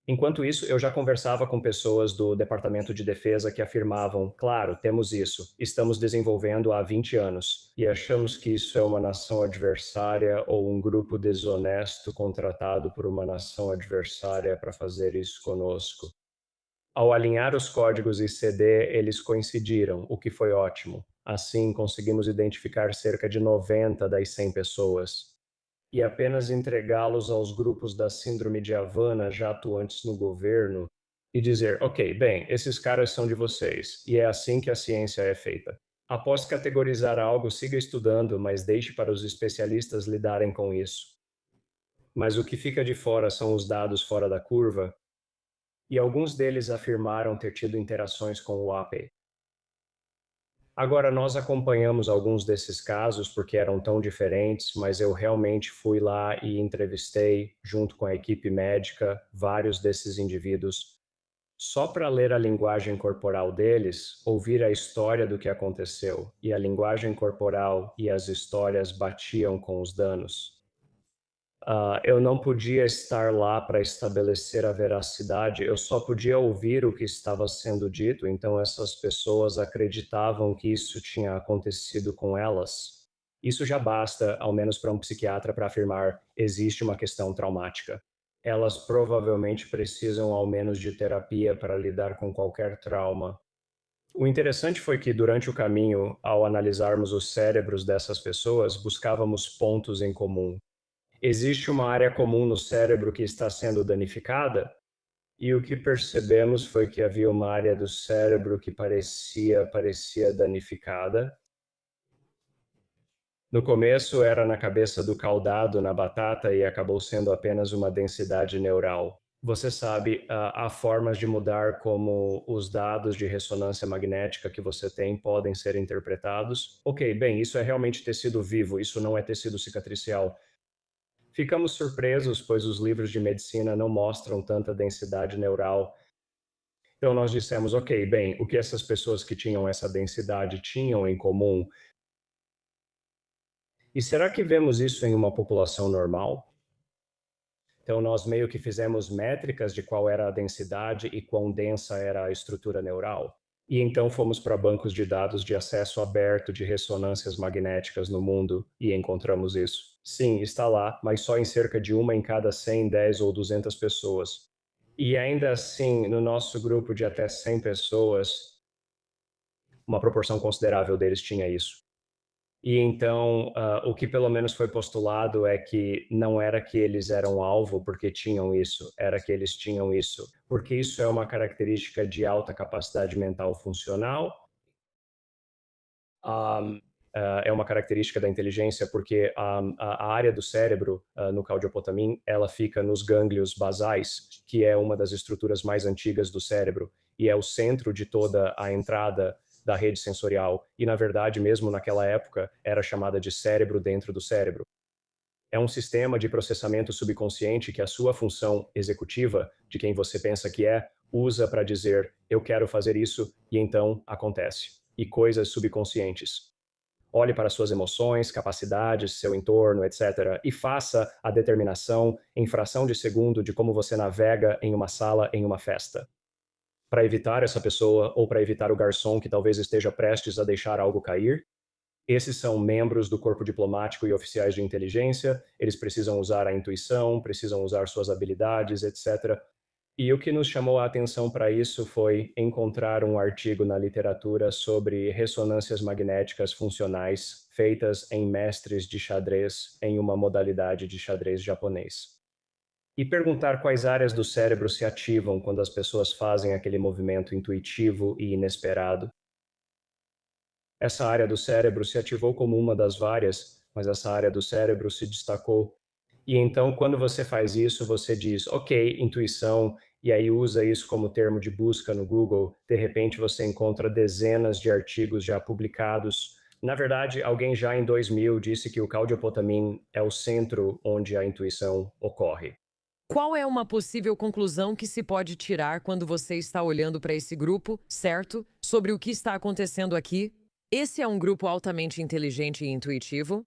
Enquanto isso, eu já conversava com pessoas do Departamento de Defesa que afirmavam: claro, temos isso, estamos desenvolvendo há 20 anos, e achamos que isso é uma nação adversária ou um grupo desonesto contratado por uma nação adversária para fazer isso conosco. Ao alinhar os códigos ICD, eles coincidiram, o que foi ótimo. Assim, conseguimos identificar cerca de 90 das 100 pessoas e apenas entregá-los aos grupos da Síndrome de Havana já atuantes no governo e dizer, ok, bem, esses caras são de vocês, e é assim que a ciência é feita. Após categorizar algo, siga estudando, mas deixe para os especialistas lidarem com isso. Mas o que fica de fora são os dados fora da curva, e alguns deles afirmaram ter tido interações com o APE. Agora, nós acompanhamos alguns desses casos porque eram tão diferentes, mas eu realmente fui lá e entrevistei, junto com a equipe médica, vários desses indivíduos, só para ler a linguagem corporal deles, ouvir a história do que aconteceu, e a linguagem corporal e as histórias batiam com os danos. Eu não podia estar lá para estabelecer a veracidade, eu só podia ouvir o que estava sendo dito, então essas pessoas acreditavam que isso tinha acontecido com elas. Isso já basta, ao menos para um psiquiatra, para afirmar existe uma questão traumática. Elas provavelmente precisam ao menos de terapia para lidar com qualquer trauma. O interessante foi que, durante o caminho, ao analisarmos os cérebros dessas pessoas, buscávamos pontos em comum. Existe uma área comum no cérebro que está sendo danificada? E o que percebemos foi que havia uma área do cérebro que parecia danificada. No começo era na cabeça do caudado, na batata, e acabou sendo apenas uma densidade neural. Você sabe, há formas de mudar como os dados de ressonância magnética que você tem podem ser interpretados. Ok, bem, isso é realmente tecido vivo, isso não é tecido cicatricial. Ficamos surpresos, pois os livros de medicina não mostram tanta densidade neural. Então nós dissemos, ok, bem, o que essas pessoas que tinham essa densidade tinham em comum? E será que vemos isso em uma população normal? Então nós meio que fizemos métricas de qual era a densidade e quão densa era a estrutura neural. E então fomos para bancos de dados de acesso aberto de ressonâncias magnéticas no mundo e encontramos isso. Sim, está lá, mas só em cerca de uma em cada 100, 10 ou 200 pessoas. E ainda assim, no nosso grupo de até 100 pessoas, uma proporção considerável deles tinha isso. E então, o que pelo menos foi postulado é que não era que eles eram alvo porque tinham isso, era que eles tinham isso, porque isso é uma característica de alta capacidade mental funcional. É uma característica da inteligência porque a área do cérebro, no cardiopotamin, ela fica nos gânglios basais, que é uma das estruturas mais antigas do cérebro e é o centro de toda a entrada da rede sensorial. E, na verdade, mesmo naquela época, era chamada de cérebro dentro do cérebro. É um sistema de processamento subconsciente que a sua função executiva, de quem você pensa que é, usa para dizer, eu quero fazer isso, e então acontece. E coisas subconscientes. Olhe para suas emoções, capacidades, seu entorno, etc., e faça a determinação em fração de segundo de como você navega em uma sala, em uma festa. Para evitar essa pessoa ou para evitar o garçom que talvez esteja prestes a deixar algo cair. Esses são membros do corpo diplomático e oficiais de inteligência, eles precisam usar a intuição, precisam usar suas habilidades, etc. E o que nos chamou a atenção para isso foi encontrar um artigo na literatura sobre ressonâncias magnéticas funcionais feitas em mestres de xadrez em uma modalidade de xadrez japonês. E perguntar quais áreas do cérebro se ativam quando as pessoas fazem aquele movimento intuitivo e inesperado. Essa área do cérebro se ativou como uma das várias, mas essa área do cérebro se destacou. E então, quando você faz isso, você diz, ok, intuição, e aí usa isso como termo de busca no Google, de repente você encontra dezenas de artigos já publicados. Na verdade, alguém já em 2000 disse que o cardiopotamin é o centro onde a intuição ocorre. Qual é uma possível conclusão que se pode tirar quando você está olhando para esse grupo, certo? Sobre o que está acontecendo aqui? Esse é um grupo altamente inteligente e intuitivo,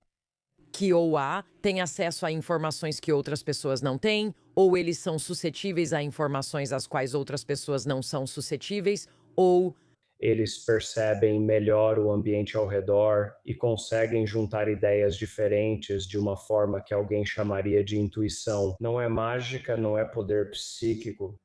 que ou A, tem acesso a informações que outras pessoas não têm, ou eles são suscetíveis a informações às quais outras pessoas não são suscetíveis, ou Eles percebem melhor o ambiente ao redor e conseguem juntar ideias diferentes de uma forma que alguém chamaria de intuição. Não é mágica, não é poder psíquico.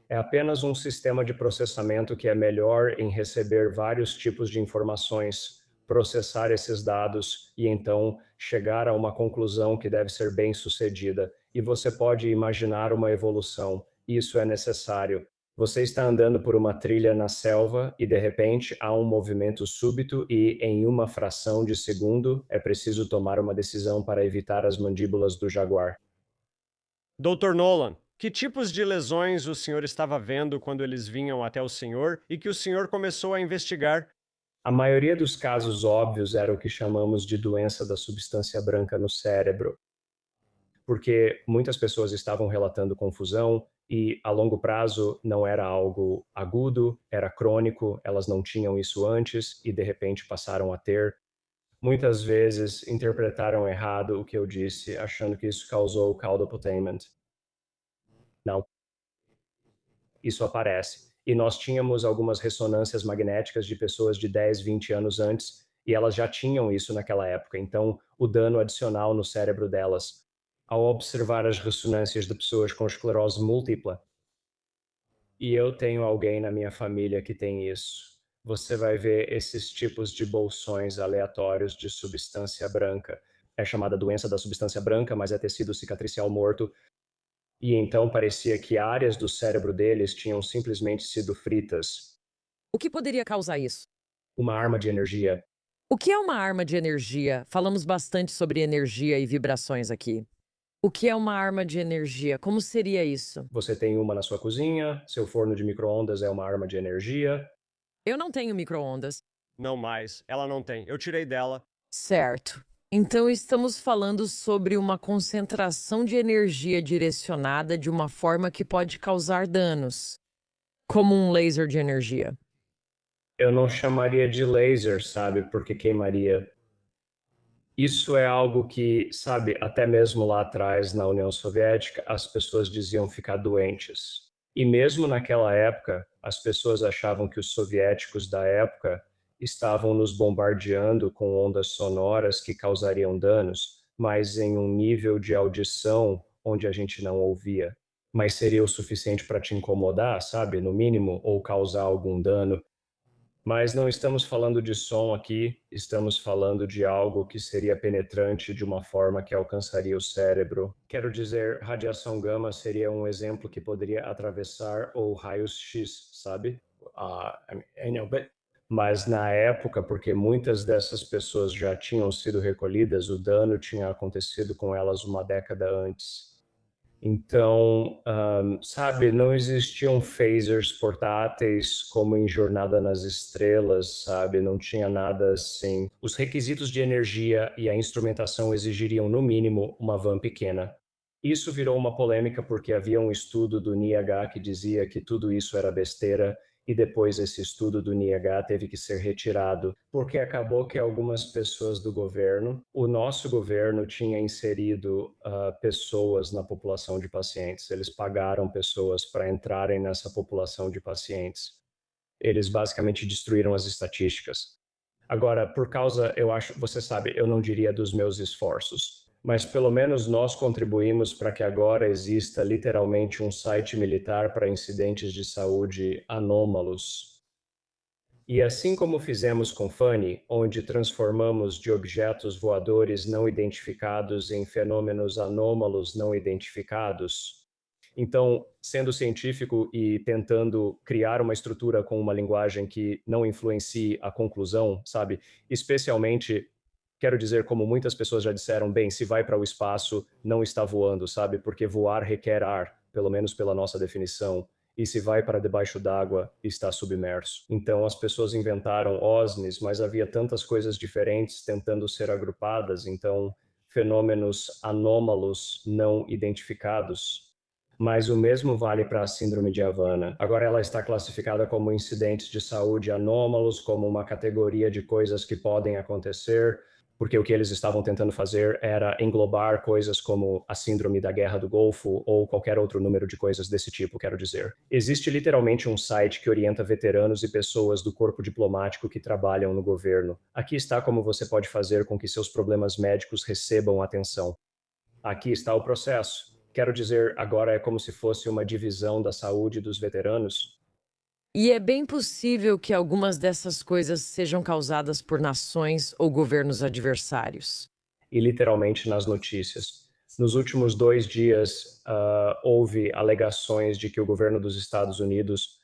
É apenas um sistema de processamento que é melhor em receber vários tipos de informações, processar esses dados e então chegar a uma conclusão que deve ser bem sucedida. E você pode imaginar uma evolução. Isso é necessário. Você está andando por uma trilha na selva e de repente há um movimento súbito e em uma fração de segundo é preciso tomar uma decisão para evitar as mandíbulas do jaguar. Dr. Nolan, que tipos de lesões o senhor estava vendo quando eles vinham até o senhor e que o senhor começou a investigar? A maioria dos casos óbvios era o que chamamos de doença da substância branca no cérebro, porque muitas pessoas estavam relatando confusão e a longo prazo não era algo agudo, era crônico, elas não tinham isso antes e de repente passaram a ter. Muitas vezes interpretaram errado o que eu disse, achando que isso causou caudopotainment. Não, isso aparece. E nós tínhamos algumas ressonâncias magnéticas de pessoas de 10, 20 anos antes, e elas já tinham isso naquela época. Então, o dano adicional no cérebro delas, ao observar as ressonâncias de pessoas com esclerose múltipla, e eu tenho alguém na minha família que tem isso, você vai ver esses tipos de bolsões aleatórios de substância branca. É chamada doença da substância branca, mas é tecido cicatricial morto. E então parecia que áreas do cérebro deles tinham simplesmente sido fritas. o que poderia causar isso? Uma arma de energia. O que é uma arma de energia? Falamos bastante sobre energia e vibrações aqui. O que é uma arma de energia? Como seria isso? Você tem uma na sua cozinha, seu forno de micro-ondas é uma arma de energia. Eu não tenho micro-ondas. Não mais, ela não tem. Eu tirei dela. Certo. Então, estamos falando sobre uma concentração de energia direcionada de uma forma que pode causar danos, como um laser de energia. Eu não chamaria de laser, sabe, porque queimaria. Isso é algo que, sabe, até mesmo lá atrás, na União Soviética, as pessoas diziam ficar doentes. E mesmo naquela época, as pessoas achavam que os soviéticos da época estavam nos bombardeando com ondas sonoras que causariam danos, mas em um nível de audição onde a gente não ouvia. Mas seria o suficiente para te incomodar, sabe, no mínimo, ou causar algum dano. Mas não estamos falando de som aqui, estamos falando de algo que seria penetrante de uma forma que alcançaria o cérebro. Quero dizer, radiação gama seria um exemplo que poderia atravessar ou raios X, sabe? I know, mas na época, porque muitas dessas pessoas já tinham sido recolhidas, o dano tinha acontecido com elas uma década antes. Então, sabe, não existiam phasers portáteis como em Jornada nas Estrelas, sabe? Não tinha nada assim. Os requisitos de energia e a instrumentação exigiriam, no mínimo, uma van pequena. Isso virou uma polêmica porque havia um estudo do NIH que dizia que tudo isso era besteira e depois esse estudo do NIH teve que ser retirado, porque acabou que algumas pessoas do governo, o nosso governo tinha inserido pessoas na população de pacientes, eles pagaram pessoas para entrarem nessa população de pacientes. Eles basicamente destruíram as estatísticas. Agora, por causa, eu acho, você sabe, eu não diria dos meus esforços, mas pelo menos nós contribuímos para que agora exista literalmente um site militar para incidentes de saúde anômalos. E assim como fizemos com Fanny, onde transformamos de objetos voadores não identificados em fenômenos anômalos não identificados, então, sendo científico e tentando criar uma estrutura com uma linguagem que não influencie a conclusão, sabe? Especialmente, quero dizer, como muitas pessoas já disseram, bem, se vai para o espaço, não está voando, sabe? Porque voar requer ar, pelo menos pela nossa definição. E se vai para debaixo d'água, está submerso. Então, as pessoas inventaram OSNIs, mas havia tantas coisas diferentes tentando ser agrupadas, então, fenômenos anômalos não identificados, mas o mesmo vale para a síndrome de Havana. Agora ela está classificada como incidentes de saúde anômalos, como uma categoria de coisas que podem acontecer, porque o que eles estavam tentando fazer era englobar coisas como a síndrome da Guerra do Golfo ou qualquer outro número de coisas desse tipo, quero dizer. Existe literalmente um site que orienta veteranos e pessoas do corpo diplomático que trabalham no governo. Aqui está como você pode fazer com que seus problemas médicos recebam atenção. Aqui está o processo. Quero dizer, agora é como se fosse uma divisão da saúde dos veteranos. E é bem possível que algumas dessas coisas sejam causadas por nações ou governos adversários. E literalmente nas notícias. Nos últimos 2 dias, houve alegações de que o governo dos Estados Unidos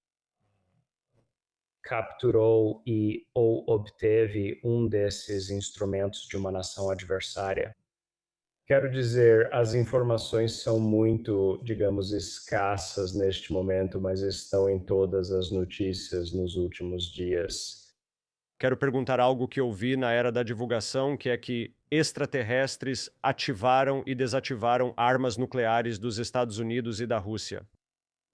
capturou e ou obteve um desses instrumentos de uma nação adversária. Quero dizer, as informações são muito, digamos, escassas neste momento, mas estão em todas as notícias nos últimos dias. Quero perguntar algo que eu vi na era da divulgação, que é que extraterrestres ativaram e desativaram armas nucleares dos Estados Unidos e da Rússia.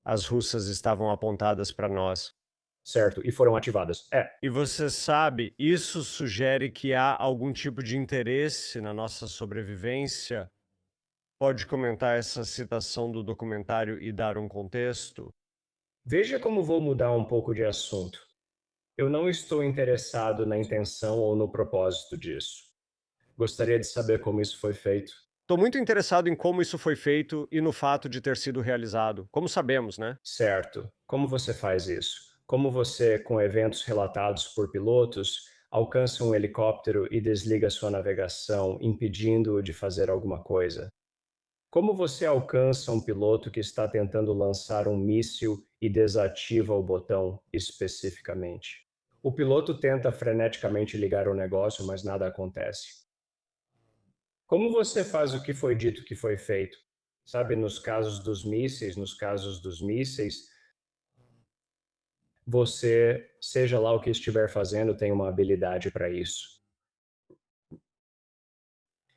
As russas estavam apontadas para nós. Certo, e foram ativadas. E você sabe, isso sugere que há algum tipo de interesse na nossa sobrevivência? Pode comentar essa citação do documentário e dar um contexto? Veja como vou mudar um pouco de assunto. Eu não estou interessado na intenção ou no propósito disso. Gostaria de saber como isso foi feito. Estou muito interessado em como isso foi feito e no fato de ter sido realizado. Como sabemos, né? Certo. Como você faz isso? Como você, com eventos relatados por pilotos, alcança um helicóptero e desliga sua navegação, impedindo-o de fazer alguma coisa? Como você alcança um piloto que está tentando lançar um míssil e desativa o botão especificamente? O piloto tenta freneticamente ligar o negócio, mas nada acontece. Como você faz o que foi dito que foi feito? Sabe, nos casos dos mísseis, você, seja lá o que estiver fazendo, tem uma habilidade para isso.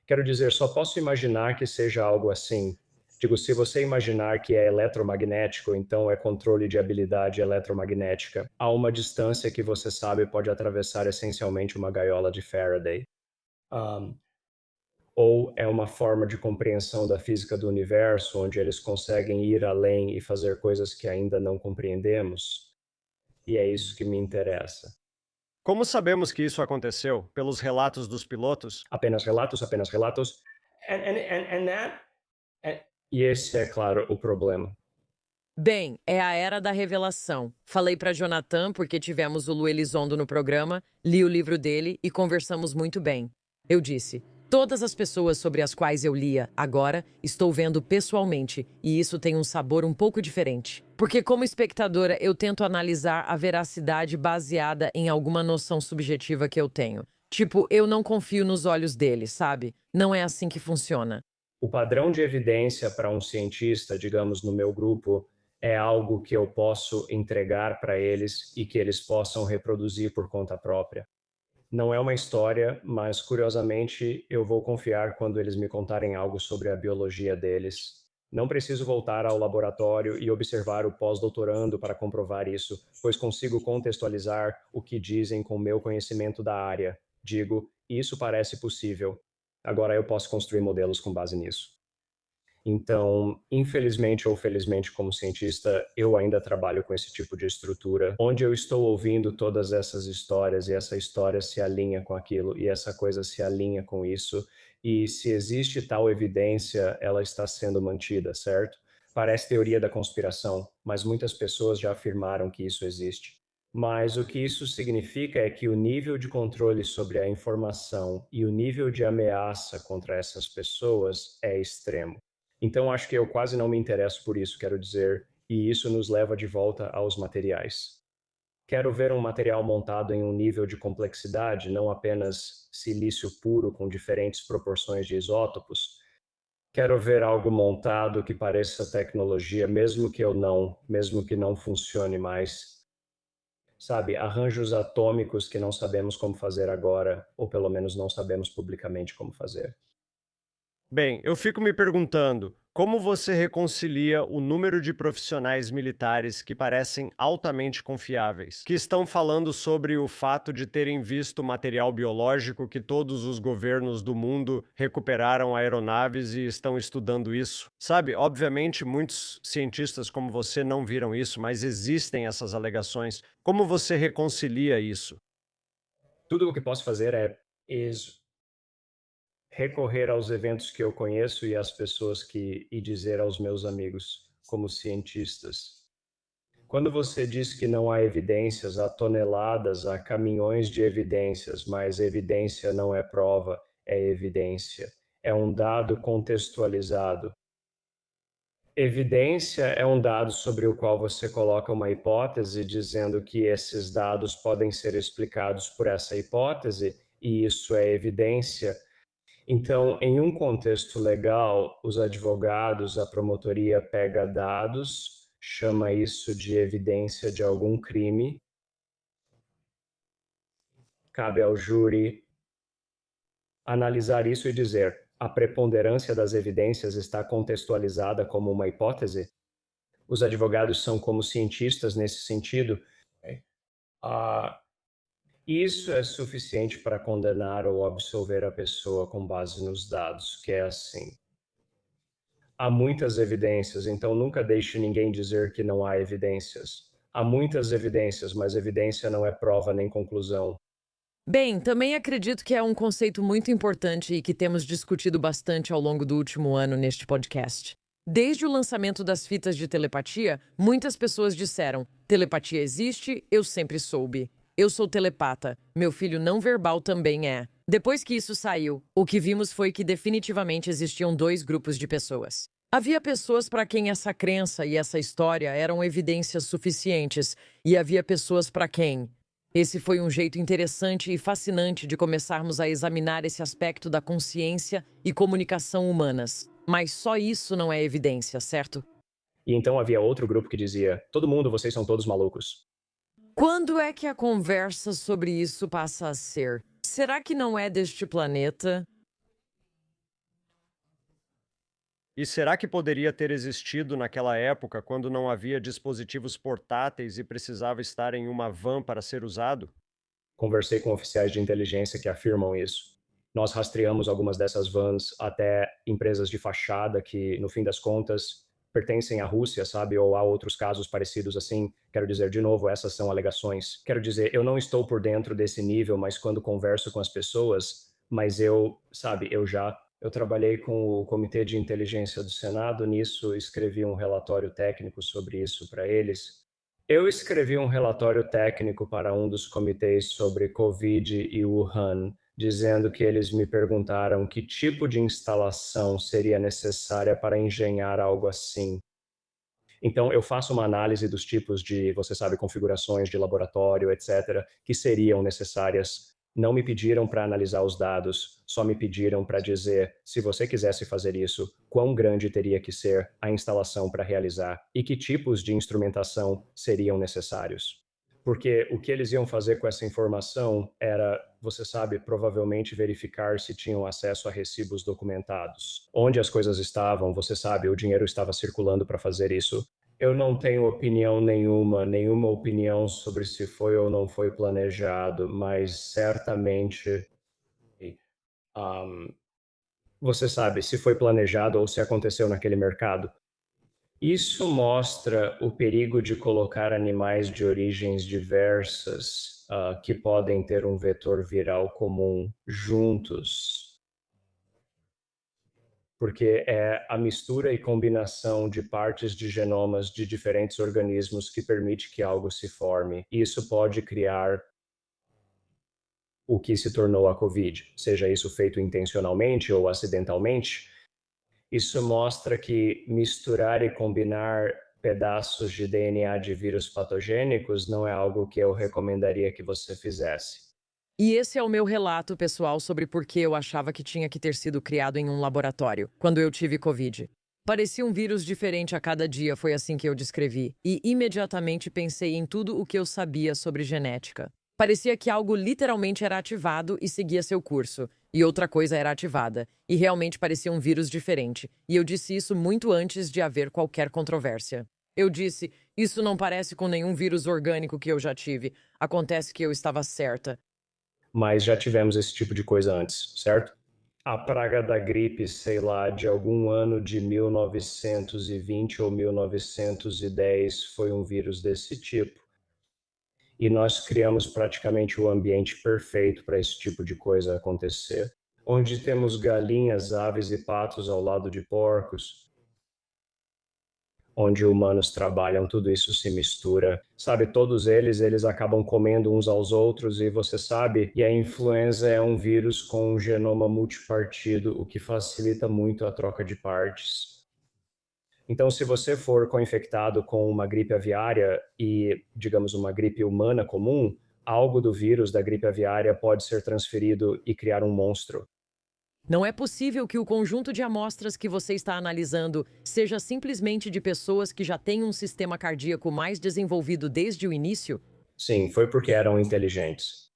Quero dizer, só posso imaginar que seja algo assim. Digo, se você imaginar que é eletromagnético, então é controle de habilidade eletromagnética. A uma distância que você sabe pode atravessar essencialmente uma gaiola de Faraday. Um, ou é uma forma de compreensão da física do universo, onde eles conseguem ir além e fazer coisas que ainda não compreendemos. E é isso que me interessa. Como sabemos que isso aconteceu? Pelos relatos dos pilotos? Apenas relatos, apenas relatos. And that, e esse é, claro, o problema. Bem, é a era da revelação. Falei para Jonathan porque tivemos o Lu Elizondo no programa, li o livro dele e conversamos muito bem. Eu disse: todas as pessoas sobre as quais eu lia, agora, estou vendo pessoalmente, e isso tem um sabor um pouco diferente. Porque, como espectadora, eu tento analisar a veracidade baseada em alguma noção subjetiva que eu tenho. Tipo, eu não confio nos olhos dele, sabe? Não é assim que funciona. O padrão de evidência para um cientista, digamos, no meu grupo, é algo que eu posso entregar para eles e que eles possam reproduzir por conta própria. Não é uma história, mas curiosamente eu vou confiar quando eles me contarem algo sobre a biologia deles. Não preciso voltar ao laboratório e observar o pós-doutorando para comprovar isso, pois consigo contextualizar o que dizem com meu conhecimento da área. Digo, isso parece possível. Agora eu posso construir modelos com base nisso. Então, infelizmente ou felizmente, como cientista, eu ainda trabalho com esse tipo de estrutura, onde eu estou ouvindo todas essas histórias e essa história se alinha com aquilo e essa coisa se alinha com isso. E se existe tal evidência, ela está sendo mantida, certo? Parece teoria da conspiração, mas muitas pessoas já afirmaram que isso existe. Mas o que isso significa é que o nível de controle sobre a informação e o nível de ameaça contra essas pessoas é extremo. Então, acho que eu quase não me interesso por isso, quero dizer, e isso nos leva de volta aos materiais. Quero ver um material montado em um nível de complexidade, não apenas silício puro com diferentes proporções de isótopos. Quero ver algo montado que pareça tecnologia, mesmo que não funcione mais. Sabe, arranjos atômicos que não sabemos como fazer agora, ou pelo menos não sabemos publicamente como fazer. Bem, eu fico me perguntando, como você reconcilia o número de profissionais militares que parecem altamente confiáveis, que estão falando sobre o fato de terem visto material biológico que todos os governos do mundo recuperaram aeronaves e estão estudando isso? Sabe, obviamente muitos cientistas como você não viram isso, mas existem essas alegações. Como você reconcilia isso? Tudo o que posso fazer é recorrer aos eventos que eu conheço e às pessoas e dizer aos meus amigos, como cientistas. Quando você diz que não há evidências, há toneladas, há caminhões de evidências, mas evidência não é prova, é evidência. É um dado contextualizado. Evidência é um dado sobre o qual você coloca uma hipótese dizendo que esses dados podem ser explicados por essa hipótese, e isso é evidência. Então, em um contexto legal, os advogados, a promotoria pega dados, chama isso de evidência de algum crime, cabe ao júri analisar isso e dizer: a preponderância das evidências está contextualizada como uma hipótese? Os advogados são como cientistas nesse sentido. Ah, Isso é suficiente para condenar ou absolver a pessoa com base nos dados, que é assim. Há muitas evidências, então nunca deixe ninguém dizer que não há evidências. Há muitas evidências, mas evidência não é prova nem conclusão. Bem, também acredito que é um conceito muito importante e que temos discutido bastante ao longo do último ano neste podcast. Desde o lançamento das fitas de telepatia, muitas pessoas disseram: telepatia existe, eu sempre soube. Eu sou telepata, meu filho não verbal também é. Depois que isso saiu, o que vimos foi que definitivamente existiam dois grupos de pessoas. Havia pessoas para quem essa crença e essa história eram evidências suficientes, e havia pessoas para quem. Esse foi um jeito interessante e fascinante de começarmos a examinar esse aspecto da consciência e comunicação humanas. Mas só isso não é evidência, certo? E então havia outro grupo que dizia: todo mundo, vocês são todos malucos. Quando é que a conversa sobre isso passa a ser? Será que não é deste planeta? E será que poderia ter existido naquela época, quando não havia dispositivos portáteis e precisava estar em uma van para ser usado? Conversei com oficiais de inteligência que afirmam isso. Nós rastreamos algumas dessas vans até empresas de fachada que, no fim das contas, pertencem à Rússia, sabe? Ou há outros casos parecidos assim. Quero dizer, de novo, essas são alegações. Quero dizer, eu não estou por dentro desse nível, mas quando converso com as pessoas, mas eu, sabe, eu trabalhei com o Comitê de Inteligência do Senado, nisso escrevi um relatório técnico sobre isso para eles. Eu escrevi um relatório técnico para um dos comitês sobre Covid e Wuhan, dizendo que eles me perguntaram que tipo de instalação seria necessária para engenhar algo assim. Então, eu faço uma análise dos tipos de, você sabe, configurações de laboratório, etc., que seriam necessárias. Não me pediram para analisar os dados, só me pediram para dizer, se você quisesse fazer isso, quão grande teria que ser a instalação para realizar e que tipos de instrumentação seriam necessários. Porque o que eles iam fazer com essa informação era, você sabe, provavelmente verificar se tinham acesso a recibos documentados. Onde as coisas estavam, você sabe, o dinheiro estava circulando para fazer isso. Eu não tenho opinião nenhuma opinião sobre se foi ou não foi planejado, mas certamente, um, você sabe, se foi planejado ou se aconteceu naquele mercado. Isso mostra o perigo de colocar animais de origens diversas, que podem ter um vetor viral comum juntos, porque é a mistura e combinação de partes de genomas de diferentes organismos que permite que algo se forme. Isso pode criar o que se tornou a COVID, seja isso feito intencionalmente ou acidentalmente. Isso mostra que misturar e combinar pedaços de DNA de vírus patogênicos não é algo que eu recomendaria que você fizesse. E esse é o meu relato pessoal sobre por que eu achava que tinha que ter sido criado em um laboratório, quando eu tive Covid. Parecia um vírus diferente a cada dia, foi assim que eu descrevi, e imediatamente pensei em tudo o que eu sabia sobre genética. Parecia que algo literalmente era ativado e seguia seu curso, e outra coisa era ativada, e realmente parecia um vírus diferente, e eu disse isso muito antes de haver qualquer controvérsia. Eu disse, isso não parece com nenhum vírus orgânico que eu já tive. Acontece que eu estava certa. Mas já tivemos esse tipo de coisa antes, certo? A praga da gripe, sei lá, de algum ano de 1920 ou 1910 foi um vírus desse tipo. E nós criamos praticamente o ambiente perfeito para esse tipo de coisa acontecer, onde temos galinhas, aves e patos ao lado de porcos, onde humanos trabalham, tudo isso se mistura. Sabe, todos eles acabam comendo uns aos outros e você sabe, e a influenza é um vírus com um genoma multipartido, o que facilita muito a troca de partes. Então, se você for co-infectado com uma gripe aviária e, digamos, uma gripe humana comum, algo do vírus da gripe aviária pode ser transferido e criar um monstro. Não é possível que o conjunto de amostras que você está analisando seja simplesmente de pessoas que já têm um sistema cardíaco mais desenvolvido desde o início? Sim, foi porque eram inteligentes.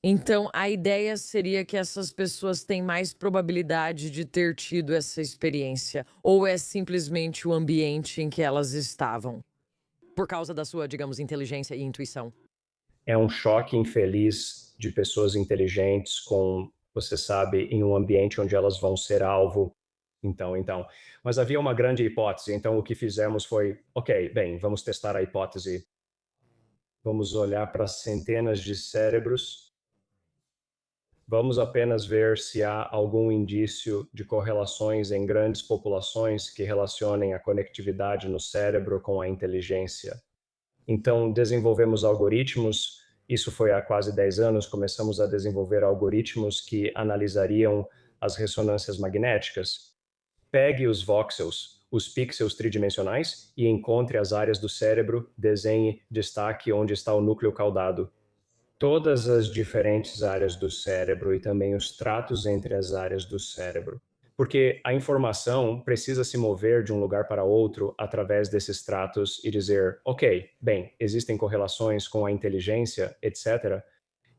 Então, a ideia seria que essas pessoas têm mais probabilidade de ter tido essa experiência, ou é simplesmente o ambiente em que elas estavam, por causa da sua, digamos, inteligência e intuição? É um choque infeliz de pessoas inteligentes com, você sabe, em um ambiente onde elas vão ser alvo. Então. Mas havia uma grande hipótese, então o que fizemos foi, ok, bem, vamos testar a hipótese. Vamos olhar para centenas de cérebros. Vamos apenas ver se há algum indício de correlações em grandes populações que relacionem a conectividade no cérebro com a inteligência. Então, desenvolvemos algoritmos. Isso foi há quase 10 anos. Começamos a desenvolver algoritmos que analisariam as ressonâncias magnéticas. Pegue os voxels, os pixels tridimensionais, e encontre as áreas do cérebro, desenhe, destaque onde está o núcleo caudado. Todas as diferentes áreas do cérebro e também os tratos entre as áreas do cérebro. Porque a informação precisa se mover de um lugar para outro através desses tratos e dizer, ok, bem, existem correlações com a inteligência, etc.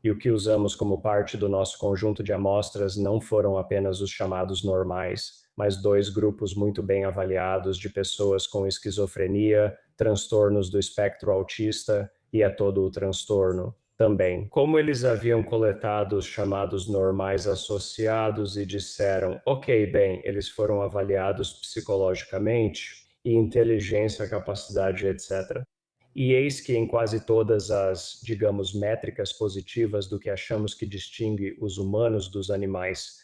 E o que usamos como parte do nosso conjunto de amostras não foram apenas os chamados normais, mas dois grupos muito bem avaliados de pessoas com esquizofrenia, transtornos do espectro autista e a todo o transtorno também. Como eles haviam coletado os chamados normais associados e disseram, ok, bem, eles foram avaliados psicologicamente, e inteligência, capacidade, etc. E eis que em quase todas as, digamos, métricas positivas do que achamos que distingue os humanos dos animais,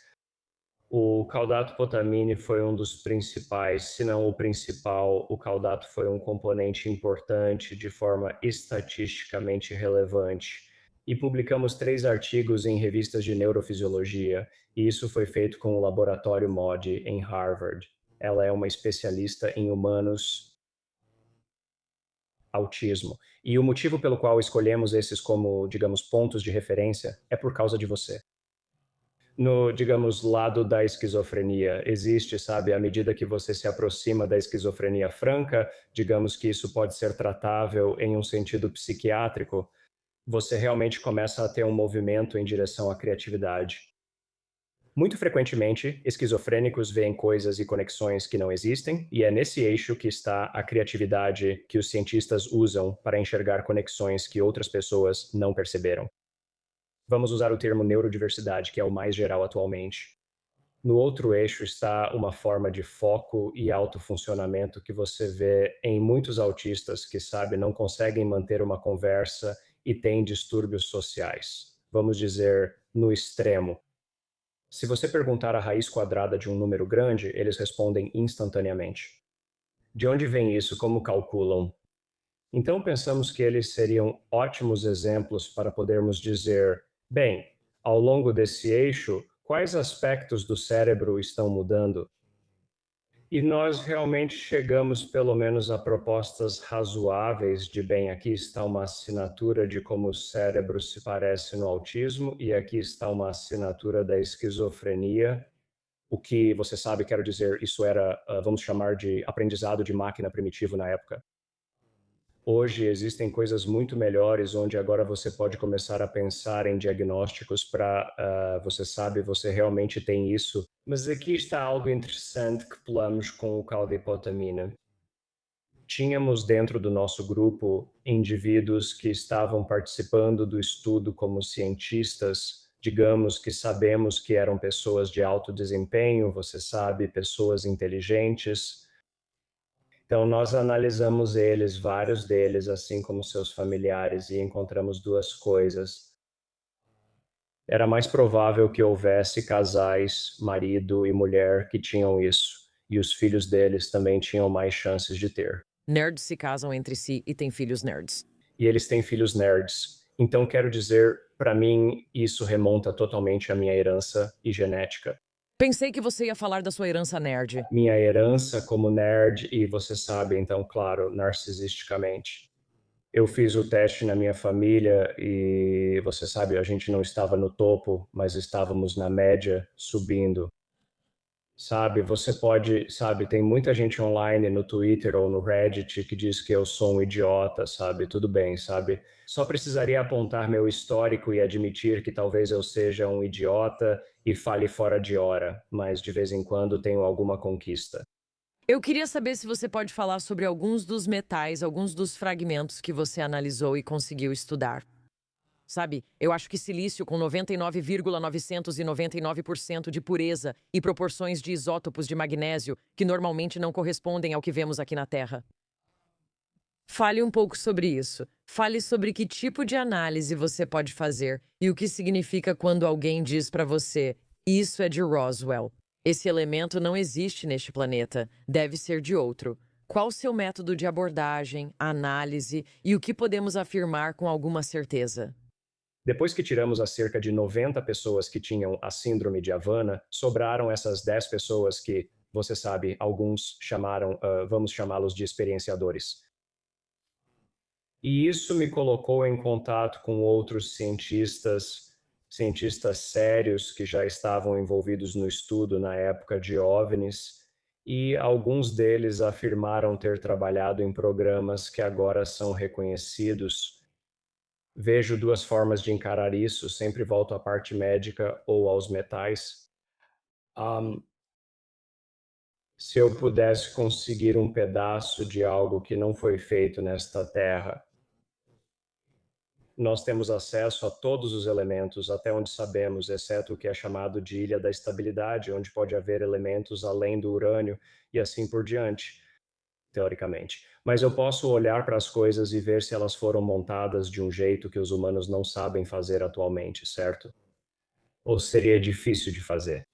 o caudato potamine foi um dos principais, se não o principal. O caudato foi um componente importante de forma estatisticamente relevante. E publicamos 3 artigos em revistas de neurofisiologia, e isso foi feito com o laboratório MODI em Harvard. Ela é uma especialista em humanos autismo. E o motivo pelo qual escolhemos esses como, digamos, pontos de referência é por causa de você. No, digamos, lado da esquizofrenia, existe, sabe, à medida que você se aproxima da esquizofrenia franca, digamos que isso pode ser tratável em um sentido psiquiátrico, você realmente começa a ter um movimento em direção à criatividade. Muito frequentemente, esquizofrênicos veem coisas e conexões que não existem, e é nesse eixo que está a criatividade que os cientistas usam para enxergar conexões que outras pessoas não perceberam. Vamos usar o termo neurodiversidade, que é o mais geral atualmente. No outro eixo está uma forma de foco e autofuncionamento que você vê em muitos autistas que, sabe, não conseguem manter uma conversa e têm distúrbios sociais. Vamos dizer, no extremo. Se você perguntar a raiz quadrada de um número grande, eles respondem instantaneamente. De onde vem isso? Como calculam? Então pensamos que eles seriam ótimos exemplos para podermos dizer, bem, ao longo desse eixo, quais aspectos do cérebro estão mudando? E nós realmente chegamos pelo menos a propostas razoáveis de, bem, aqui está uma assinatura de como o cérebro se parece no autismo e aqui está uma assinatura da esquizofrenia. O que você sabe, quero dizer, isso era, vamos chamar de aprendizado de máquina primitivo na época. Hoje existem coisas muito melhores, onde agora você pode começar a pensar em diagnósticos para, você sabe, você realmente tem isso. Mas aqui está algo interessante que pulamos com o caldipotamina. Tínhamos dentro do nosso grupo indivíduos que estavam participando do estudo como cientistas, digamos que sabemos que eram pessoas de alto desempenho, você sabe, pessoas inteligentes. Então, nós analisamos eles, vários deles, assim como seus familiares, e encontramos duas coisas. Era mais provável que houvesse casais, marido e mulher, que tinham isso, e os filhos deles também tinham mais chances de ter. Nerds se casam entre si e têm filhos nerds. E eles têm filhos nerds. Então, quero dizer, para mim, isso remonta totalmente à minha herança e genética. Pensei que você ia falar da sua herança nerd. Minha herança como nerd, e você sabe, então, claro, narcisisticamente. Eu fiz o teste na minha família e você sabe, a gente não estava no topo, mas estávamos na média, subindo. Sabe, você pode, sabe, tem muita gente online no Twitter ou no Reddit que diz que eu sou um idiota, sabe? Tudo bem, sabe? Só precisaria apontar meu histórico e admitir que talvez eu seja um idiota e fale fora de hora, mas de vez em quando tenho alguma conquista. Eu queria saber se você pode falar sobre alguns dos metais, alguns dos fragmentos que você analisou e conseguiu estudar. Sabe, eu acho que silício com 99,999% de pureza e proporções de isótopos de magnésio que normalmente não correspondem ao que vemos aqui na Terra. Fale um pouco sobre isso. Fale sobre que tipo de análise você pode fazer e o que significa quando alguém diz para você: isso é de Roswell. Esse elemento não existe neste planeta, deve ser de outro. Qual o seu método de abordagem, análise e o que podemos afirmar com alguma certeza? Depois que tiramos as cerca de 90 pessoas que tinham a síndrome de Havana, sobraram essas 10 pessoas que, você sabe, alguns chamaram, vamos chamá-los de experienciadores. E isso me colocou em contato com outros cientistas sérios que já estavam envolvidos no estudo na época de OVNIs, e alguns deles afirmaram ter trabalhado em programas que agora são reconhecidos. Vejo duas formas de encarar isso, sempre volto à parte médica ou aos metais. Se eu pudesse conseguir um pedaço de algo que não foi feito nesta Terra, nós temos acesso a todos os elementos, até onde sabemos, exceto o que é chamado de Ilha da Estabilidade, onde pode haver elementos além do urânio e assim por diante, teoricamente. Mas eu posso olhar para as coisas e ver se elas foram montadas de um jeito que os humanos não sabem fazer atualmente, certo? Ou seria difícil de fazer?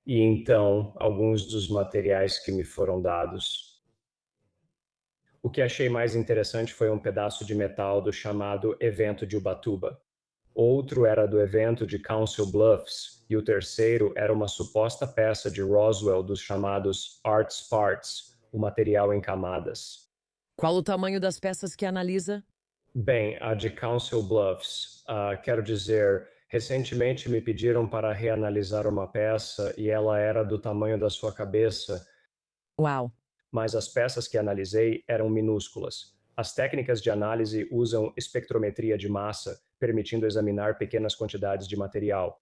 E então, alguns dos materiais que me foram dados. O que achei mais interessante foi um pedaço de metal do chamado Evento de Ubatuba. Outro era do evento de Council Bluffs, e o terceiro era uma suposta peça de Roswell dos chamados Arts Parts, o material em camadas. Qual o tamanho das peças que analisa? Bem, a de Council Bluffs, quero dizer, recentemente me pediram para reanalisar uma peça e ela era do tamanho da sua cabeça, Uau! mas as peças que analisei eram minúsculas. As técnicas de análise usam espectrometria de massa, permitindo examinar pequenas quantidades de material.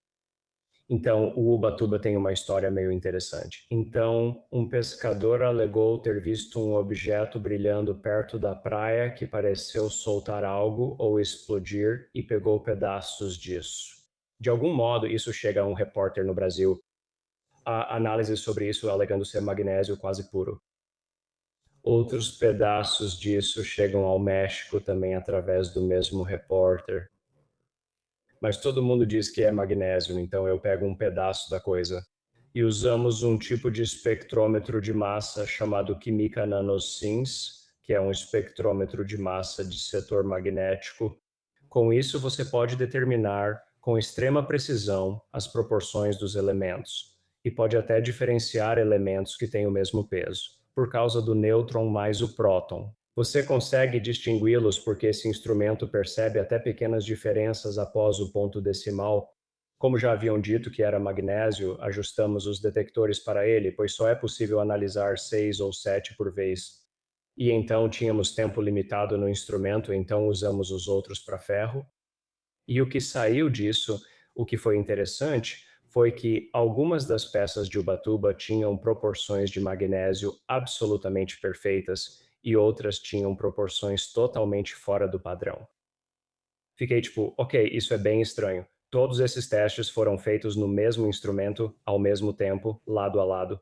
Então, o Ubatuba tem uma história meio interessante. Então, um pescador alegou ter visto um objeto brilhando perto da praia que pareceu soltar algo ou explodir e pegou pedaços disso. De algum modo, isso chega a um repórter no Brasil. Há análise sobre isso alegando ser magnésio quase puro. Outros pedaços disso chegam ao México também através do mesmo repórter. Mas todo mundo diz que é magnésio, então eu pego um pedaço da coisa. E usamos um tipo de espectrômetro de massa chamado Química Nanosins, que é um espectrômetro de massa de setor magnético. Com isso, você pode determinar com extrema precisão as proporções dos elementos e pode até diferenciar elementos que têm o mesmo peso, por causa do nêutron mais o próton. Você consegue distingui-los porque esse instrumento percebe até pequenas diferenças após o ponto decimal. Como já haviam dito que era magnésio, ajustamos os detectores para ele, pois só é possível analisar 6 ou 7 por vez. E então tínhamos tempo limitado no instrumento, então usamos os outros para ferro. E o que saiu disso, o que foi interessante, foi que algumas das peças de Ubatuba tinham proporções de magnésio absolutamente perfeitas e outras tinham proporções totalmente fora do padrão. Fiquei tipo, ok, isso é bem estranho. Todos esses testes foram feitos no mesmo instrumento, ao mesmo tempo, lado a lado.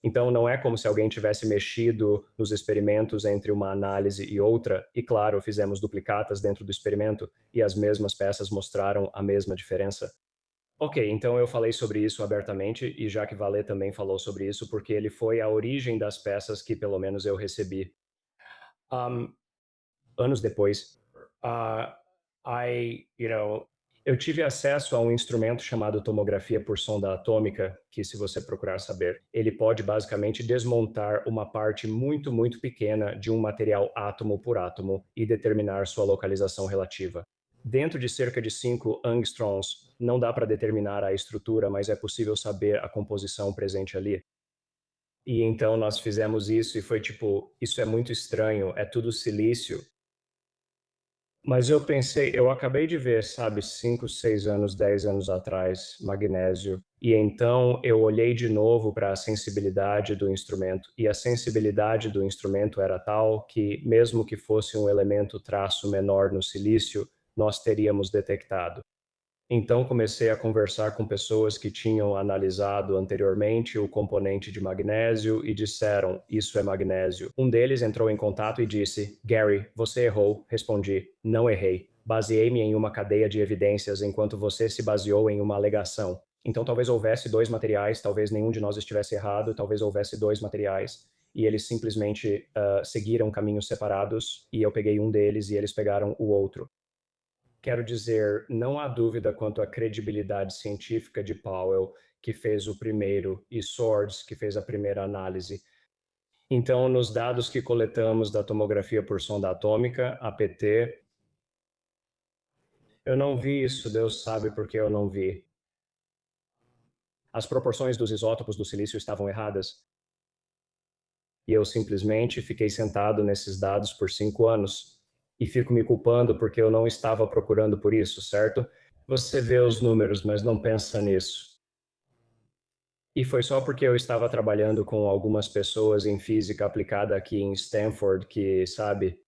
Então, não é como se alguém tivesse mexido nos experimentos entre uma análise e outra, e claro, fizemos duplicatas dentro do experimento e as mesmas peças mostraram a mesma diferença. Ok, então eu falei sobre isso abertamente, e Jacques Vallée também falou sobre isso, porque ele foi a origem das peças que pelo menos eu recebi. Um, Anos depois, uh, eu tive acesso a um instrumento chamado tomografia por sonda atômica, que se você procurar saber, ele pode basicamente desmontar uma parte muito, muito pequena de um material átomo por átomo e determinar sua localização relativa. Dentro de cerca de 5 angstroms, não dá para determinar a estrutura, mas é possível saber a composição presente ali. E então nós fizemos isso e foi tipo, isso é muito estranho, é tudo silício. Mas eu pensei, eu acabei de ver, sabe, 5, 6 anos, 10 anos atrás, magnésio. E então eu olhei de novo para a sensibilidade do instrumento. E a sensibilidade do instrumento era tal que, mesmo que fosse um elemento traço menor no silício, nós teríamos detectado. Então comecei a conversar com pessoas que tinham analisado anteriormente o componente de magnésio e disseram, isso é magnésio. Um deles entrou em contato e disse, Gary, você errou. Respondi, não errei. Baseei-me em uma cadeia de evidências enquanto você se baseou em uma alegação. Então talvez houvesse dois materiais, talvez nenhum de nós estivesse errado, talvez houvesse dois materiais e eles simplesmente seguiram caminhos separados e eu peguei um deles e eles pegaram o outro. Quero dizer, não há dúvida quanto à credibilidade científica de Powell, que fez o primeiro, e Swords, que fez a primeira análise. Então, nos dados que coletamos da tomografia por sonda atômica, APT, eu não vi isso, Deus sabe por que eu não vi. As proporções dos isótopos do silício estavam erradas. E eu simplesmente fiquei sentado nesses dados por 5 anos. E fico me culpando porque eu não estava procurando por isso, certo? Você vê os números, mas não pensa nisso. E foi só porque eu estava trabalhando com algumas pessoas em física aplicada aqui em Stanford que, sabe,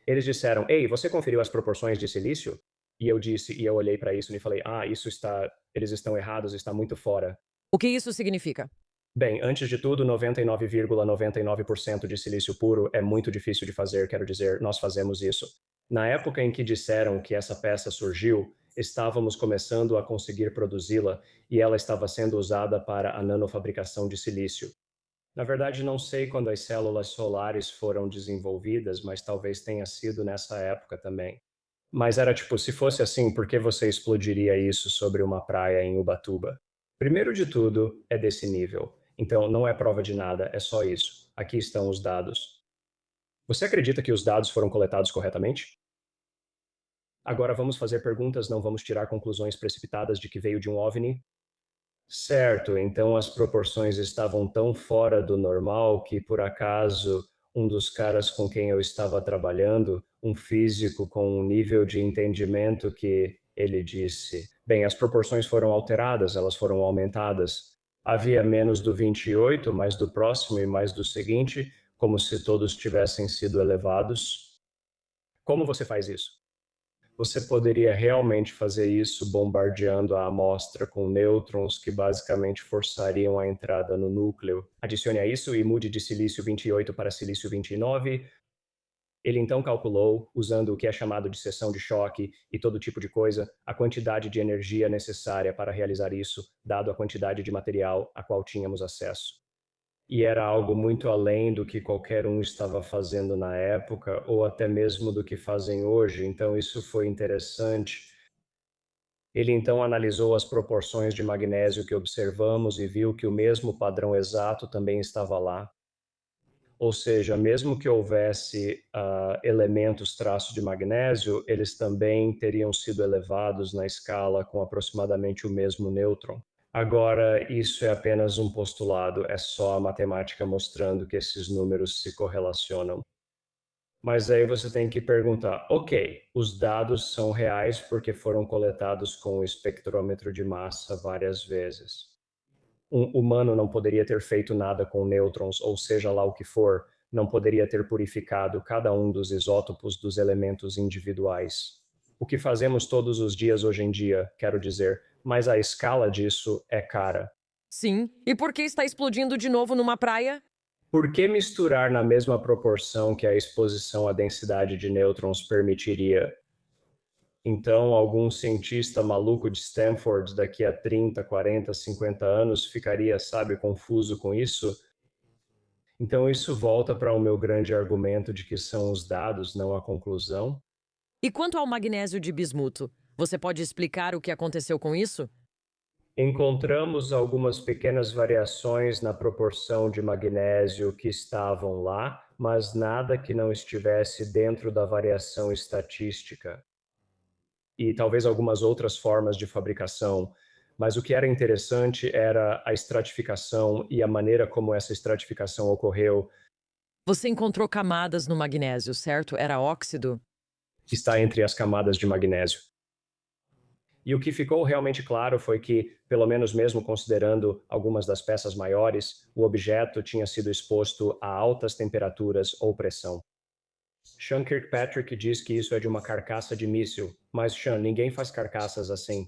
eles disseram: "Ei, você conferiu as proporções de silício?" E eu disse, e eu olhei para isso e falei: "Ah, eles estão errados, está muito fora." O que isso significa? Bem, antes de tudo, 99,99% de silício puro é muito difícil de fazer, quero dizer, nós fazemos isso. Na época em que disseram que essa peça surgiu, estávamos começando a conseguir produzi-la e ela estava sendo usada para a nanofabricação de silício. Na verdade, não sei quando as células solares foram desenvolvidas, mas talvez tenha sido nessa época também. Mas era tipo, se fosse assim, por que você explodiria isso sobre uma praia em Ubatuba? Primeiro de tudo, é desse nível. Então, não é prova de nada, é só isso. Aqui estão os dados. Você acredita que os dados foram coletados corretamente? Agora vamos fazer perguntas, não vamos tirar conclusões precipitadas de que veio de um OVNI. Certo, então as proporções estavam tão fora do normal que, por acaso, um dos caras com quem eu estava trabalhando, um físico com um nível de entendimento que ele disse: bem, as proporções foram alteradas, elas foram aumentadas. Havia menos do 28, mais do próximo e mais do seguinte, como se todos tivessem sido elevados. Como você faz isso? Você poderia realmente fazer isso bombardeando a amostra com nêutrons que basicamente forçariam a entrada no núcleo. Adicione a isso e mude de silício 28 para silício 29. Ele então calculou, usando o que é chamado de seção de choque e todo tipo de coisa, a quantidade de energia necessária para realizar isso, dado a quantidade de material a qual tínhamos acesso. E era algo muito além do que qualquer um estava fazendo na época, ou até mesmo do que fazem hoje, então isso foi interessante. Ele então analisou as proporções de magnésio que observamos e viu que o mesmo padrão exato também estava lá. Ou seja, mesmo que houvesse elementos traços de magnésio, eles também teriam sido elevados na escala com aproximadamente o mesmo nêutron. Agora, isso é apenas um postulado, é só a matemática mostrando que esses números se correlacionam. Mas aí você tem que perguntar, ok, os dados são reais porque foram coletados com o espectrômetro de massa várias vezes. Um humano não poderia ter feito nada com nêutrons, ou seja lá o que for, não poderia ter purificado cada um dos isótopos dos elementos individuais. O que fazemos todos os dias hoje em dia, quero dizer, mas a escala disso é cara. Sim. E por que está explodindo de novo numa praia? Por que misturar na mesma proporção que a exposição à densidade de nêutrons permitiria? Então, algum cientista maluco de Stanford daqui a 30, 40, 50 anos ficaria, sabe, confuso com isso? Então, isso volta para o meu grande argumento de que são os dados, não a conclusão. E quanto ao magnésio de bismuto, você pode explicar o que aconteceu com isso? Encontramos algumas pequenas variações na proporção de magnésio que estavam lá, mas nada que não estivesse dentro da variação estatística. E talvez algumas outras formas de fabricação, mas o que era interessante era a estratificação e a maneira como essa estratificação ocorreu. Você encontrou camadas no magnésio, certo? Era óxido? Está entre as camadas de magnésio. E o que ficou realmente claro foi que, pelo menos mesmo considerando algumas das peças maiores, o objeto tinha sido exposto a altas temperaturas ou pressão. Sean Kirkpatrick diz que isso é de uma carcaça de míssil, mas Sean, ninguém faz carcaças assim.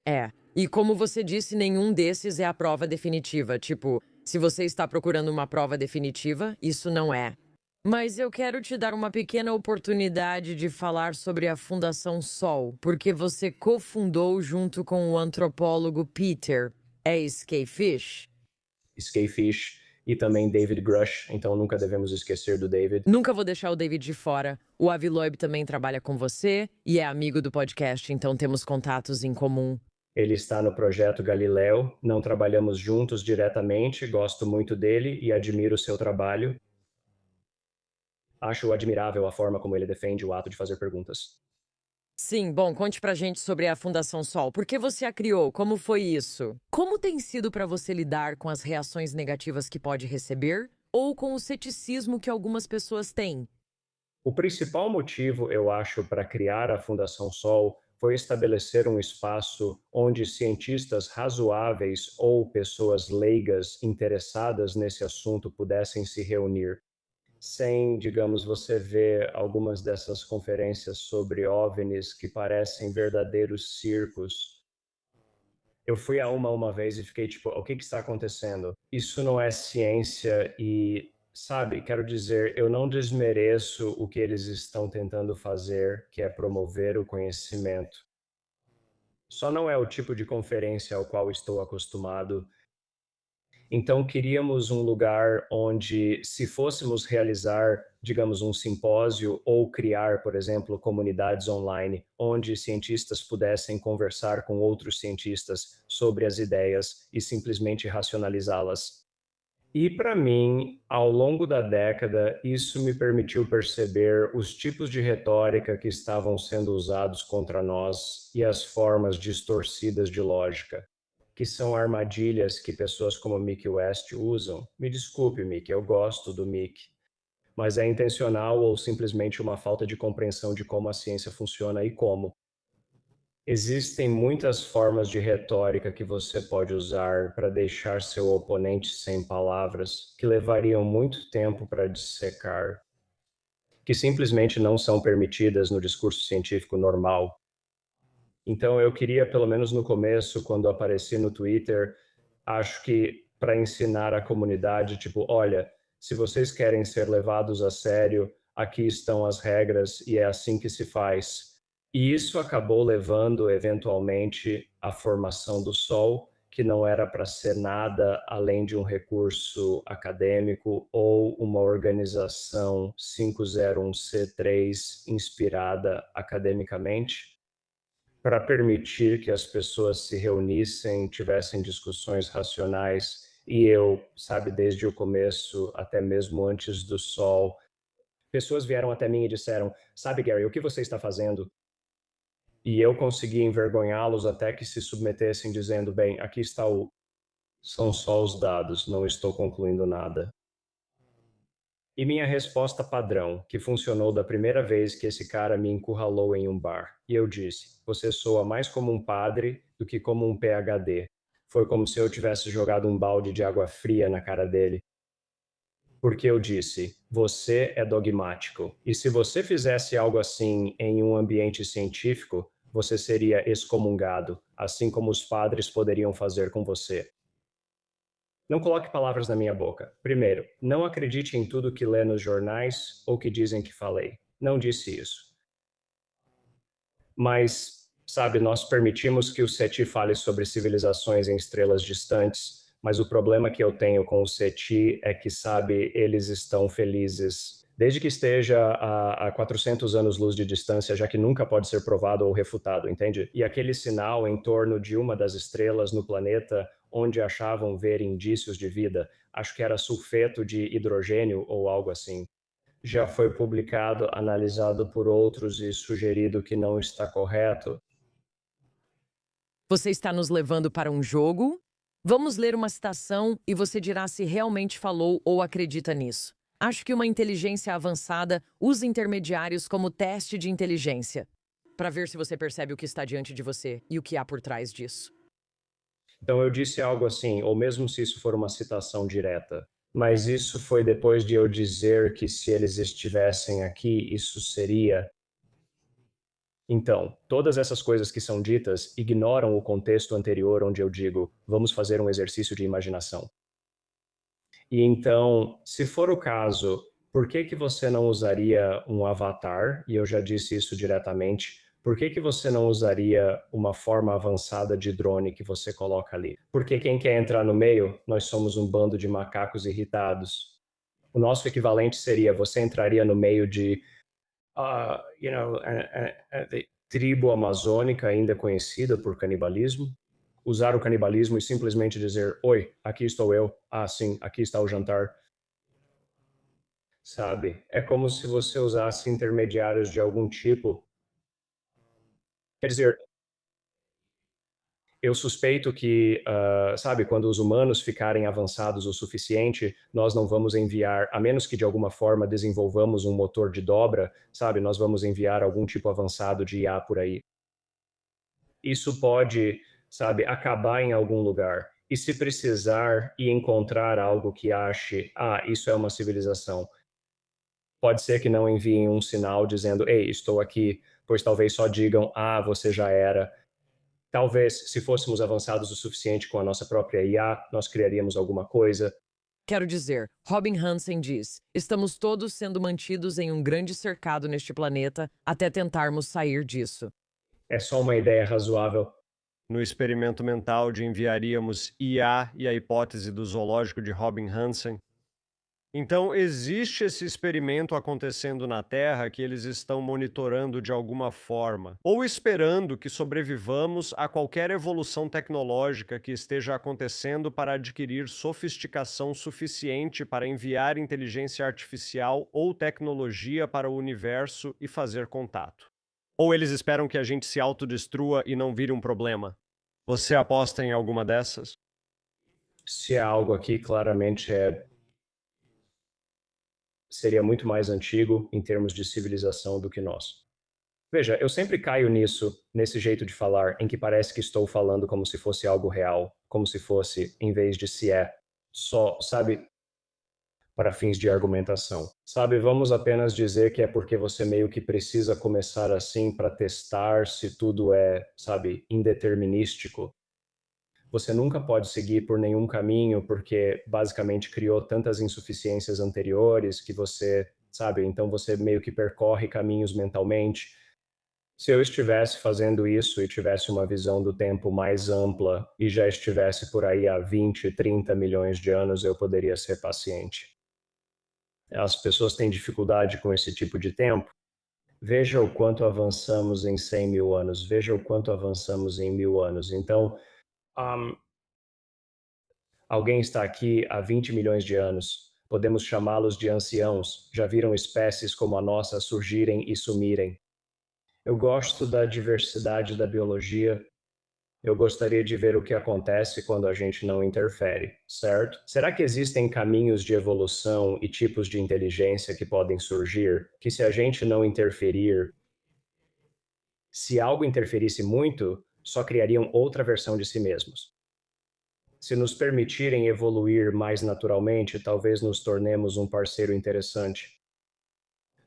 É. E como você disse, nenhum desses é a prova definitiva. Tipo, se você está procurando uma prova definitiva, isso não é. Mas eu quero te dar uma pequena oportunidade de falar sobre a Fundação Sol, porque você cofundou junto com o antropólogo Peter. É Scafish? Scafish e também David Grush, então nunca devemos esquecer do David. Nunca vou deixar o David de fora. O Avi Loeb também trabalha com você e é amigo do podcast, então temos contatos em comum. Ele está no projeto Galileu, não trabalhamos juntos diretamente, gosto muito dele e admiro seu trabalho. Acho admirável a forma como ele defende o ato de fazer perguntas. Sim, bom, conte pra gente sobre a Fundação Sol. Por que você a criou? Como foi isso? Como tem sido pra você lidar com as reações negativas que pode receber ou com o ceticismo que algumas pessoas têm? O principal motivo, eu acho, para criar a Fundação Sol foi estabelecer um espaço onde cientistas razoáveis ou pessoas leigas interessadas nesse assunto pudessem se reunir. Sem, digamos, você vê algumas dessas conferências sobre OVNIs que parecem verdadeiros circos. Eu fui a uma vez e fiquei tipo, o que que está acontecendo? Isso não é ciência e, sabe, quero dizer, eu não desmereço o que eles estão tentando fazer, que é promover o conhecimento. Só não é o tipo de conferência ao qual estou acostumado. Então, queríamos um lugar onde, se fôssemos realizar, digamos, um simpósio ou criar, por exemplo, comunidades online, onde cientistas pudessem conversar com outros cientistas sobre as ideias e simplesmente racionalizá-las. E para mim, ao longo da década, isso me permitiu perceber os tipos de retórica que estavam sendo usados contra nós e as formas distorcidas de lógica, que são armadilhas que pessoas como Mick West usam. Me desculpe, Mick, eu gosto do Mick, mas é intencional ou simplesmente uma falta de compreensão de como a ciência funciona e como. Existem muitas formas de retórica que você pode usar para deixar seu oponente sem palavras, que levariam muito tempo para dissecar, que simplesmente não são permitidas no discurso científico normal. Então, eu queria, pelo menos no começo, quando apareci no Twitter, acho que para ensinar a comunidade, tipo, olha, se vocês querem ser levados a sério, aqui estão as regras e é assim que se faz. E isso acabou levando, eventualmente, à formação do Sol, que não era para ser nada além de um recurso acadêmico ou uma organização 501c3 inspirada academicamente, para permitir que as pessoas se reunissem, tivessem discussões racionais. E eu, sabe, desde o começo, até mesmo antes do Sol, pessoas vieram até mim e disseram, sabe, Gary, o que você está fazendo? E eu consegui envergonhá-los até que se submetessem, dizendo, bem, aqui está o... São só os dados, não estou concluindo nada. E minha resposta padrão, que funcionou da primeira vez que esse cara me encurralou em um bar. E eu disse, você soa mais como um padre do que como um PhD. Foi como se eu tivesse jogado um balde de água fria na cara dele. Porque eu disse, você é dogmático. E se você fizesse algo assim em um ambiente científico, você seria excomungado, assim como os padres poderiam fazer com você. Não coloque palavras na minha boca. Primeiro, não acredite em tudo que lê nos jornais ou que dizem que falei. Não disse isso. Mas, sabe, nós permitimos que o SETI fale sobre civilizações em estrelas distantes, mas o problema que eu tenho com o SETI é que, sabe, eles estão felizes. Desde que esteja a 400 anos-luz de distância, já que nunca pode ser provado ou refutado, entende? E aquele sinal em torno de uma das estrelas no planeta onde achavam ver indícios de vida, acho que era sulfeto de hidrogênio ou algo assim, já foi publicado, analisado por outros e sugerido que não está correto. Você está nos levando para um jogo? Vamos ler uma citação e você dirá se realmente falou ou acredita nisso. Acho que uma inteligência avançada usa intermediários como teste de inteligência, para ver se você percebe o que está diante de você e o que há por trás disso. Então eu disse algo assim, ou mesmo se isso for uma citação direta, mas isso foi depois de eu dizer que se eles estivessem aqui, isso seria. Então, todas essas coisas que são ditas ignoram o contexto anterior onde eu digo, vamos fazer um exercício de imaginação. E então, se for o caso, por que que você não usaria um avatar? E eu já disse isso diretamente. Por que que você não usaria uma forma avançada de drone que você coloca ali? Porque quem quer entrar no meio, nós somos um bando de macacos irritados. O nosso equivalente seria, você entraria no meio de, the tribo amazônica ainda conhecida por canibalismo, usar o canibalismo e simplesmente dizer, oi, aqui estou eu, ah, sim, aqui está o jantar, sabe? É como se você usasse intermediários de algum tipo. Quer dizer, eu suspeito que, sabe, quando os humanos ficarem avançados o suficiente, nós não vamos enviar, a menos que de alguma forma desenvolvamos um motor de dobra, sabe, nós vamos enviar algum tipo avançado de IA por aí. Isso pode, sabe, acabar em algum lugar. E se precisar e encontrar algo que ache, isso é uma civilização, pode ser que não enviem um sinal dizendo, ei, estou aqui, pois talvez só digam, você já era. Talvez, se fôssemos avançados o suficiente com a nossa própria IA, nós criaríamos alguma coisa. Quero dizer, Robin Hansen diz: estamos todos sendo mantidos em um grande cercado neste planeta até tentarmos sair disso. É só uma ideia razoável. No experimento mental de enviaríamos IA e a hipótese do zoológico de Robin Hansen. Então, existe esse experimento acontecendo na Terra que eles estão monitorando de alguma forma, ou esperando que sobrevivamos a qualquer evolução tecnológica que esteja acontecendo para adquirir sofisticação suficiente para enviar inteligência artificial ou tecnologia para o universo e fazer contato. Ou eles esperam que a gente se autodestrua e não vire um problema. Você aposta em alguma dessas? Se há algo aqui, claramente seria muito mais antigo em termos de civilização do que nós. Veja, eu sempre caio nesse jeito de falar, em que parece que estou falando como se fosse algo real, como se fosse, em vez de se é, só, sabe, para fins de argumentação. Sabe, vamos apenas dizer que é porque você meio que precisa começar assim para testar se tudo é, sabe, indeterminístico. Você nunca pode seguir por nenhum caminho porque basicamente criou tantas insuficiências anteriores que você, sabe, então você meio que percorre caminhos mentalmente. Se eu estivesse fazendo isso e tivesse uma visão do tempo mais ampla e já estivesse por aí há 20, 30 milhões de anos, eu poderia ser paciente. As pessoas têm dificuldade com esse tipo de tempo. Veja o quanto avançamos em 100 mil anos, veja o quanto avançamos em 1000 anos. Então, um, alguém está aqui há 20 milhões de anos. Podemos chamá-los de anciãos. Já viram espécies como a nossa surgirem e sumirem. Eu gosto da diversidade da biologia. Eu gostaria de ver o que acontece quando a gente não interfere, certo? Será que existem caminhos de evolução e tipos de inteligência que podem surgir que, se a gente não interferir, se algo interferisse muito, só criariam outra versão de si mesmos? Se nos permitirem evoluir mais naturalmente, talvez nos tornemos um parceiro interessante.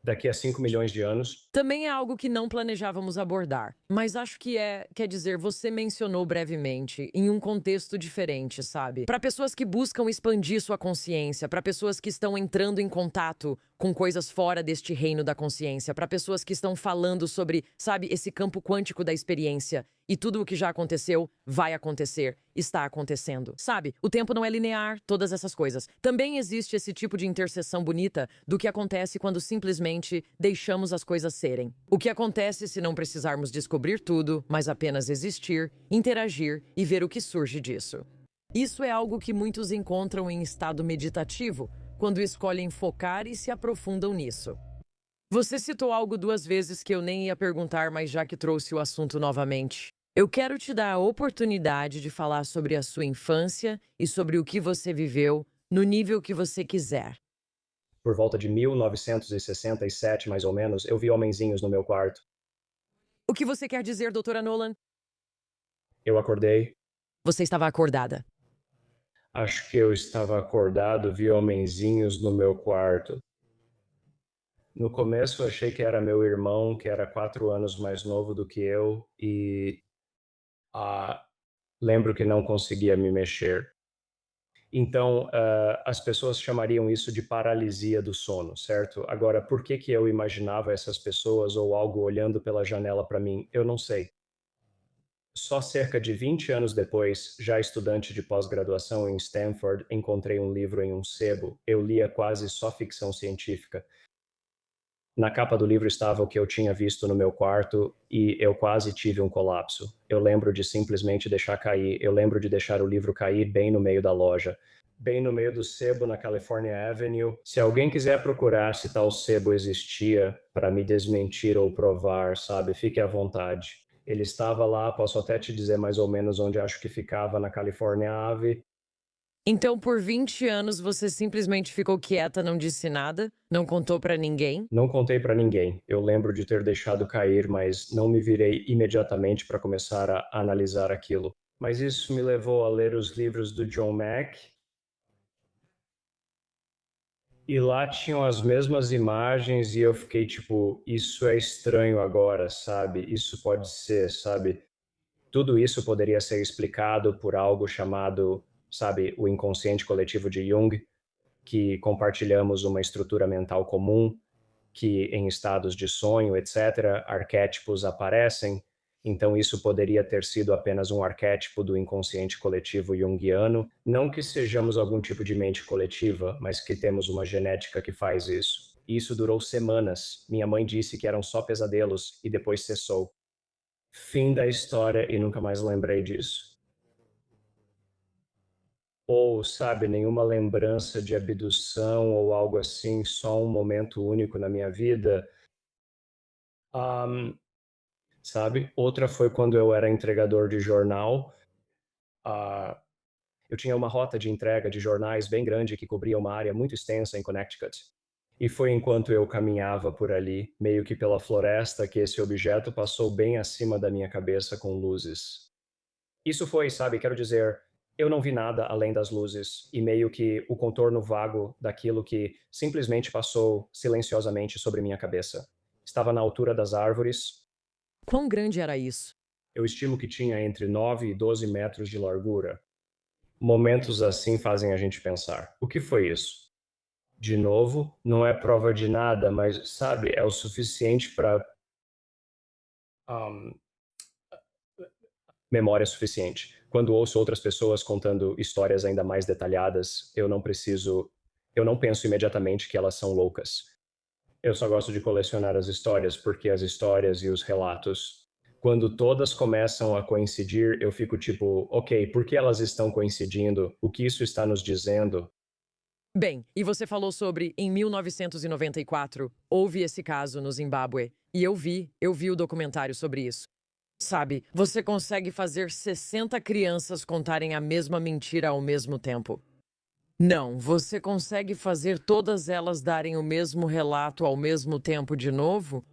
Daqui a 5 milhões de anos, Também é algo que não planejávamos abordar, mas acho que quer dizer, você mencionou brevemente, em um contexto diferente, sabe? Para pessoas que buscam expandir sua consciência, para pessoas que estão entrando em contato com coisas fora deste reino da consciência, para pessoas que estão falando sobre, sabe, esse campo quântico da experiência. E tudo o que já aconteceu, vai acontecer, está acontecendo. Sabe, o tempo não é linear, todas essas coisas. Também existe esse tipo de interseção bonita do que acontece quando simplesmente deixamos as coisas serem. O que acontece se não precisarmos descobrir tudo, mas apenas existir, interagir e ver o que surge disso. Isso é algo que muitos encontram em estado meditativo, quando escolhem focar e se aprofundam nisso. Você citou algo 2 vezes que eu nem ia perguntar, mas já que trouxe o assunto novamente. Eu quero te dar a oportunidade de falar sobre a sua infância e sobre o que você viveu, no nível que você quiser. por volta de 1967, mais ou menos, eu vi homenzinhos no meu quarto. O que você quer dizer, doutora Nolan? Eu acordei, Você estava acordada. acho que eu estava acordado, vi homenzinhos no meu quarto. No começo eu achei que era meu irmão, que era 4 anos mais novo do que eu, e ah, lembro que não conseguia me mexer. Então, as pessoas chamariam isso de paralisia do sono, certo? Agora, por que que eu imaginava essas pessoas ou algo olhando pela janela para mim? Eu não sei. Só cerca de 20 anos depois, já estudante de pós-graduação em Stanford, encontrei um livro em um sebo. Eu lia quase só ficção científica. Na capa do livro estava o que eu tinha visto no meu quarto e eu quase tive um colapso. Eu lembro de simplesmente deixar cair, eu lembro de deixar o livro cair bem no meio da loja, bem no meio do sebo na California Avenue. Se alguém quiser procurar se tal sebo existia para me desmentir ou provar, sabe, fique à vontade. Ele estava lá, posso até te dizer mais ou menos onde acho que ficava na California Ave. Então, por 20 anos, você simplesmente ficou quieta, não disse nada, não contou pra ninguém? Não contei para ninguém. Eu lembro de ter deixado cair, mas não me virei imediatamente para começar a analisar aquilo. Mas isso me levou a ler os livros do John Mack, e lá tinham as mesmas imagens e eu fiquei tipo, isso é estranho agora, sabe? Isso pode ser, sabe? Tudo isso poderia ser explicado por algo chamado, sabe, o inconsciente coletivo de Jung, que compartilhamos uma estrutura mental comum, que em estados de sonho, etc., arquétipos aparecem. Então, isso poderia ter sido apenas um arquétipo do inconsciente coletivo junguiano. Não que sejamos algum tipo de mente coletiva, mas que temos uma genética que faz isso. E isso durou semanas. Minha mãe disse que eram só pesadelos e depois cessou. Fim da história e nunca mais lembrei disso. Ou, sabe, nenhuma lembrança de abdução ou algo assim, só um momento único na minha vida. Um, sabe? Outra foi quando eu era entregador de jornal. Ah, eu tinha uma rota de entrega de jornais bem grande que cobria uma área muito extensa em Connecticut. E foi enquanto eu caminhava por ali, meio que pela floresta, que esse objeto passou bem acima da minha cabeça com luzes. Isso foi, sabe, quero dizer, eu não vi nada além das luzes e meio que o contorno vago daquilo que simplesmente passou silenciosamente sobre minha cabeça. Estava na altura das árvores. Quão grande era isso? Eu estimo que tinha entre 9 e 12 metros de largura. Momentos assim fazem a gente pensar: o que foi isso? De novo, não é prova de nada, mas sabe, é o suficiente para um, memória suficiente. Quando ouço outras pessoas contando histórias ainda mais detalhadas, eu não penso imediatamente que elas são loucas. Eu só gosto de colecionar as histórias, porque as histórias e os relatos, quando todas começam a coincidir, eu fico tipo, ok, por que elas estão coincidindo? O que isso está nos dizendo? Bem, e você falou sobre, em 1994, houve esse caso no Zimbábue, e eu vi o documentário sobre isso. Sabe, você consegue fazer 60 crianças contarem a mesma mentira ao mesmo tempo. Não, você consegue fazer todas elas darem o mesmo relato ao mesmo tempo de novo?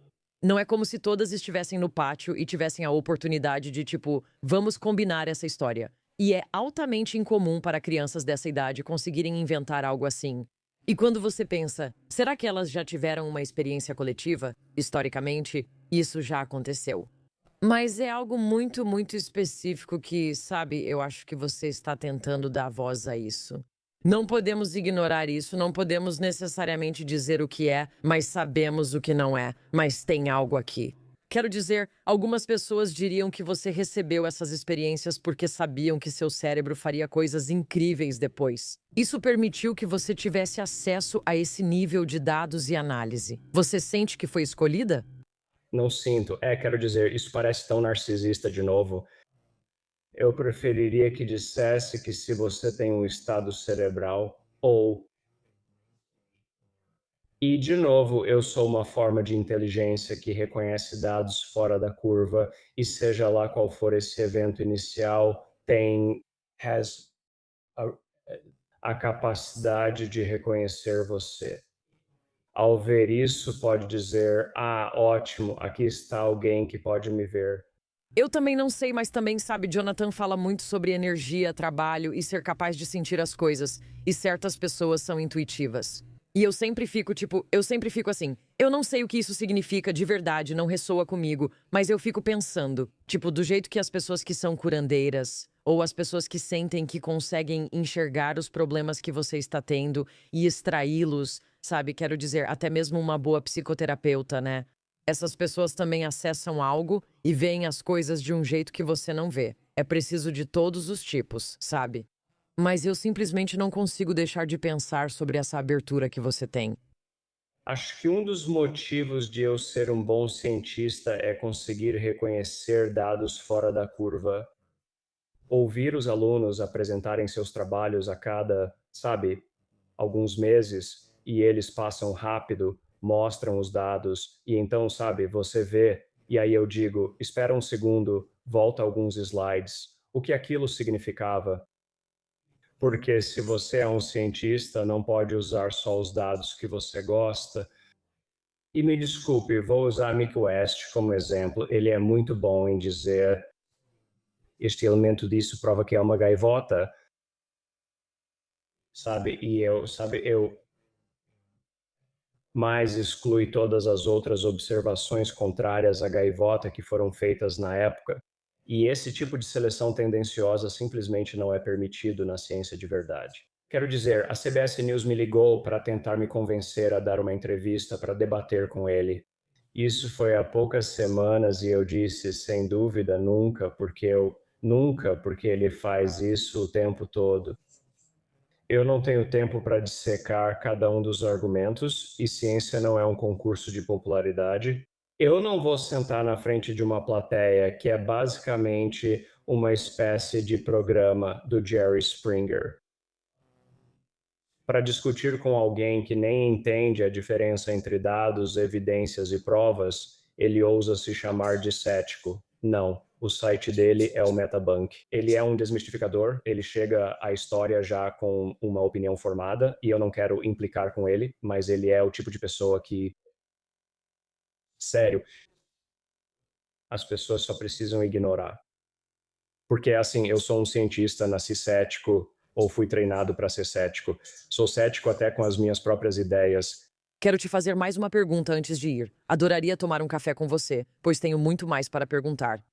Não é como se todas estivessem no pátio e tivessem a oportunidade de, tipo, vamos combinar essa história. E é altamente incomum para crianças dessa idade conseguirem inventar algo assim. E quando você pensa, será que elas já tiveram uma experiência coletiva? Historicamente, isso já aconteceu. Mas é algo muito, muito específico que, sabe, eu acho que você está tentando dar voz a isso. Não podemos ignorar isso, não podemos necessariamente dizer o que é, mas sabemos o que não é. Mas tem algo aqui. Quero dizer, algumas pessoas diriam que você recebeu essas experiências porque sabiam que seu cérebro faria coisas incríveis depois. Isso permitiu que você tivesse acesso a esse nível de dados e análise. Você sente que foi escolhida? Não sinto. Quero dizer, isso parece tão narcisista de novo. Eu preferiria que dissesse que se você tem um estado cerebral ou. E, de novo, eu sou uma forma de inteligência que reconhece dados fora da curva, e seja lá qual for esse evento inicial, has a, a capacidade de reconhecer você. Ao ver isso, pode dizer: ah, ótimo, aqui está alguém que pode me ver. Eu também não sei, mas também, sabe, Jonathan fala muito sobre energia, trabalho e ser capaz de sentir as coisas. E certas pessoas são intuitivas. E eu sempre fico, tipo, eu sempre fico assim. Eu não sei o que isso significa de verdade, não ressoa comigo, mas eu fico pensando, tipo, do jeito que as pessoas que são curandeiras, ou as pessoas que sentem que conseguem enxergar os problemas que você está tendo e extraí-los, sabe? Quero dizer, até mesmo uma boa psicoterapeuta, né? Essas pessoas também acessam algo e veem as coisas de um jeito que você não vê. É preciso de todos os tipos, sabe? Mas eu simplesmente não consigo deixar de pensar sobre essa abertura que você tem. Acho que um dos motivos de eu ser um bom cientista é conseguir reconhecer dados fora da curva. Ouvir os alunos apresentarem seus trabalhos a cada, sabe, alguns meses, e eles passam rápido, mostram os dados, e então, sabe, você vê, e aí eu digo: espera um segundo, volta alguns slides. O que aquilo significava? Porque se você é um cientista, não pode usar só os dados que você gosta. E me desculpe, vou usar Mick West como exemplo. Ele é muito bom em dizer este elemento disso prova que é uma gaivota, sabe? Eu mais exclui todas as outras observações contrárias à gaivota que foram feitas na época. E esse tipo de seleção tendenciosa simplesmente não é permitido na ciência de verdade. Quero dizer, a CBS News me ligou para tentar me convencer a dar uma entrevista para debater com ele. Isso foi há poucas semanas e eu disse, sem dúvida, nunca, porque ele faz isso o tempo todo. Eu não tenho tempo para dissecar cada um dos argumentos, e ciência não é um concurso de popularidade. Eu não vou sentar na frente de uma plateia que é basicamente uma espécie de programa do Jerry Springer para discutir com alguém que nem entende a diferença entre dados, evidências e provas. Ele ousa se chamar de cético. Não, o site dele é o Metabank. Ele é um desmistificador, ele chega à história já com uma opinião formada, e eu não quero implicar com ele, mas ele é o tipo de pessoa que, sério, as pessoas só precisam ignorar. Porque, assim, eu sou um cientista, nasci cético, ou fui treinado para ser cético. Sou cético até com as minhas próprias ideias. Quero te fazer mais uma pergunta antes de ir. Adoraria tomar um café com você, pois tenho muito mais para perguntar.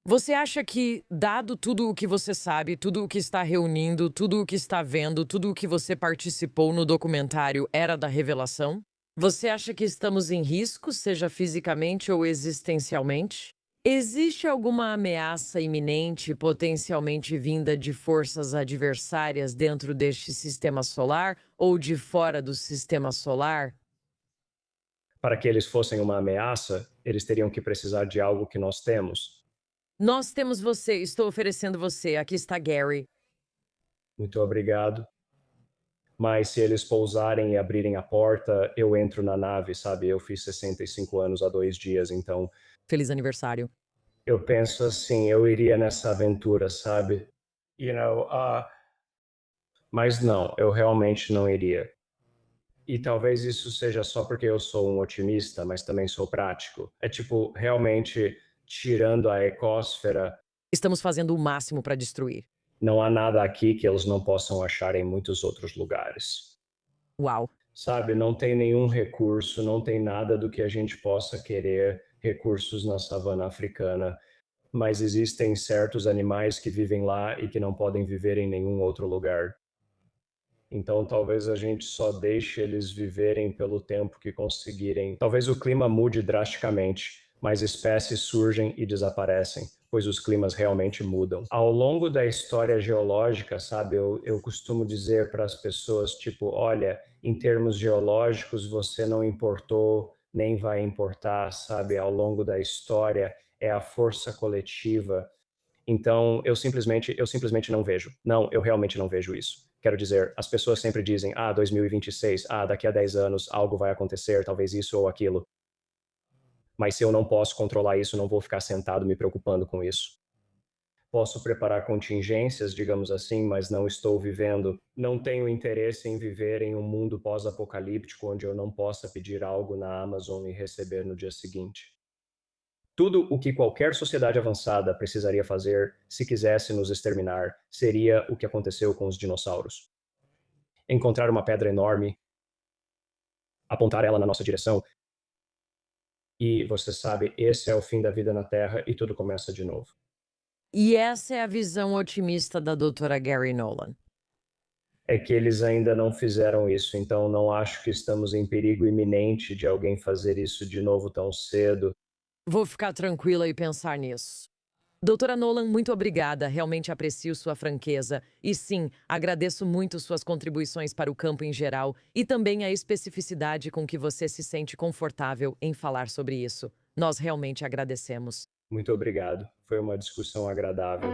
Você acha que, dado tudo o que você sabe, tudo o que está reunindo, tudo o que está vendo, tudo o que você participou no documentário era da revelação? Você acha que estamos em risco, seja fisicamente ou existencialmente? Existe alguma ameaça iminente, potencialmente vinda de forças adversárias dentro deste sistema solar ou de fora do sistema solar? Para que eles fossem uma ameaça, eles teriam que precisar de algo que nós temos. Nós temos você, estou oferecendo você, aqui está Gary. Muito obrigado. Mas se eles pousarem e abrirem a porta, eu entro na nave, sabe? Eu fiz 65 anos há 2 dias, então Feliz aniversário. eu penso assim, eu iria nessa aventura, sabe? Mas não, eu realmente não iria. E talvez isso seja só porque eu sou um otimista, mas também sou prático. É tipo, realmente, tirando a ecósfera, Estamos fazendo o máximo para destruir. não há nada aqui que eles não possam achar em muitos outros lugares. Uau. Sabe, não tem nenhum recurso, não tem nada do que a gente possa querer recursos na savana africana, mas existem certos animais que vivem lá e que não podem viver em nenhum outro lugar. Então, talvez a gente só deixe eles viverem pelo tempo que conseguirem. Talvez o clima mude drasticamente, mas espécies surgem e desaparecem, pois os climas realmente mudam. Ao longo da história geológica, sabe, eu costumo dizer para as pessoas, tipo, olha, em termos geológicos, você não importou, nem vai importar, sabe, ao longo da história, é a força coletiva. Então, eu simplesmente não vejo. Não, eu realmente não vejo isso. Quero dizer, as pessoas sempre dizem, 2026, daqui a 10 anos algo vai acontecer, talvez isso ou aquilo. Mas se eu não posso controlar isso, não vou ficar sentado me preocupando com isso. Posso preparar contingências, digamos assim, mas não estou vivendo. Não tenho interesse em viver em um mundo pós-apocalíptico onde eu não possa pedir algo na Amazon e receber no dia seguinte. Tudo o que qualquer sociedade avançada precisaria fazer se quisesse nos exterminar seria o que aconteceu com os dinossauros. Encontrar uma pedra enorme, apontar ela na nossa direção, e você sabe, esse é o fim da vida na Terra e tudo começa de novo. E essa é a visão otimista da doutora Gary Nolan. É que eles ainda não fizeram isso, então não acho que estamos em perigo iminente de alguém fazer isso de novo tão cedo. Vou ficar tranquila e pensar nisso. Doutora Nolan, muito obrigada. Realmente aprecio sua franqueza. E sim, agradeço muito suas contribuições para o campo em geral e também a especificidade com que você se sente confortável em falar sobre isso. Nós realmente agradecemos. Muito obrigado. Foi uma discussão agradável.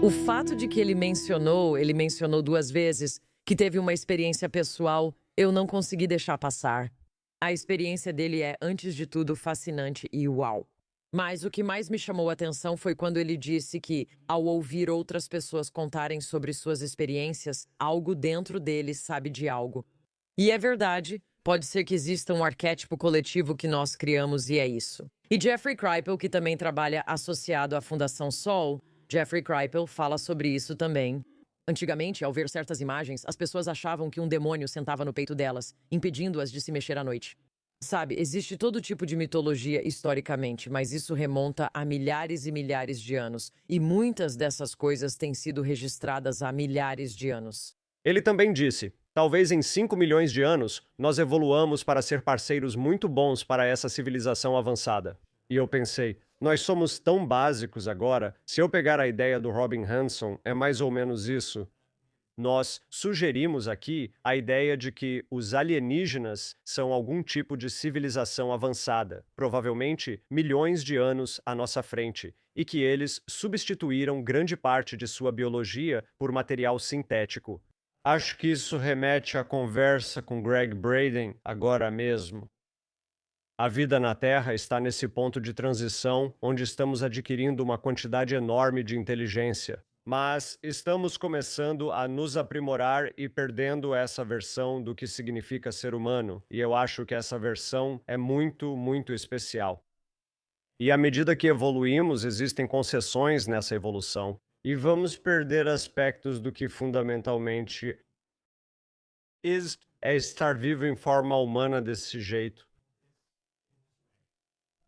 O fato de que ele mencionou 2 vezes, que teve uma experiência pessoal, eu não consegui deixar passar. A experiência dele é, antes de tudo, fascinante e uau. Mas o que mais me chamou a atenção foi quando ele disse que, ao ouvir outras pessoas contarem sobre suas experiências, algo dentro dele sabe de algo. E é verdade, pode ser que exista um arquétipo coletivo que nós criamos e é isso. E Jeffrey Kripal, que também trabalha associado à Fundação Sol, Jeffrey Kripal fala sobre isso também. Antigamente, ao ver certas imagens, as pessoas achavam que um demônio sentava no peito delas, impedindo-as de se mexer à noite. Sabe, existe todo tipo de mitologia historicamente, mas isso remonta a milhares e milhares de anos. E muitas dessas coisas têm sido registradas há milhares de anos. Ele também disse: talvez em 5 milhões de anos, nós evoluamos para ser parceiros muito bons para essa civilização avançada. E eu pensei, nós somos tão básicos agora, se eu pegar a ideia do Robin Hanson, é mais ou menos isso. Nós sugerimos aqui a ideia de que os alienígenas são algum tipo de civilização avançada, provavelmente milhões de anos à nossa frente, e que eles substituíram grande parte de sua biologia por material sintético. Acho que isso remete à conversa com Greg Braden agora mesmo. A vida na Terra está nesse ponto de transição onde estamos adquirindo uma quantidade enorme de inteligência. Mas estamos começando a nos aprimorar e perdendo essa versão do que significa ser humano, e eu acho que essa versão é muito, muito especial. E à medida que evoluímos, existem concessões nessa evolução, e vamos perder aspectos do que fundamentalmente é estar vivo em forma humana desse jeito.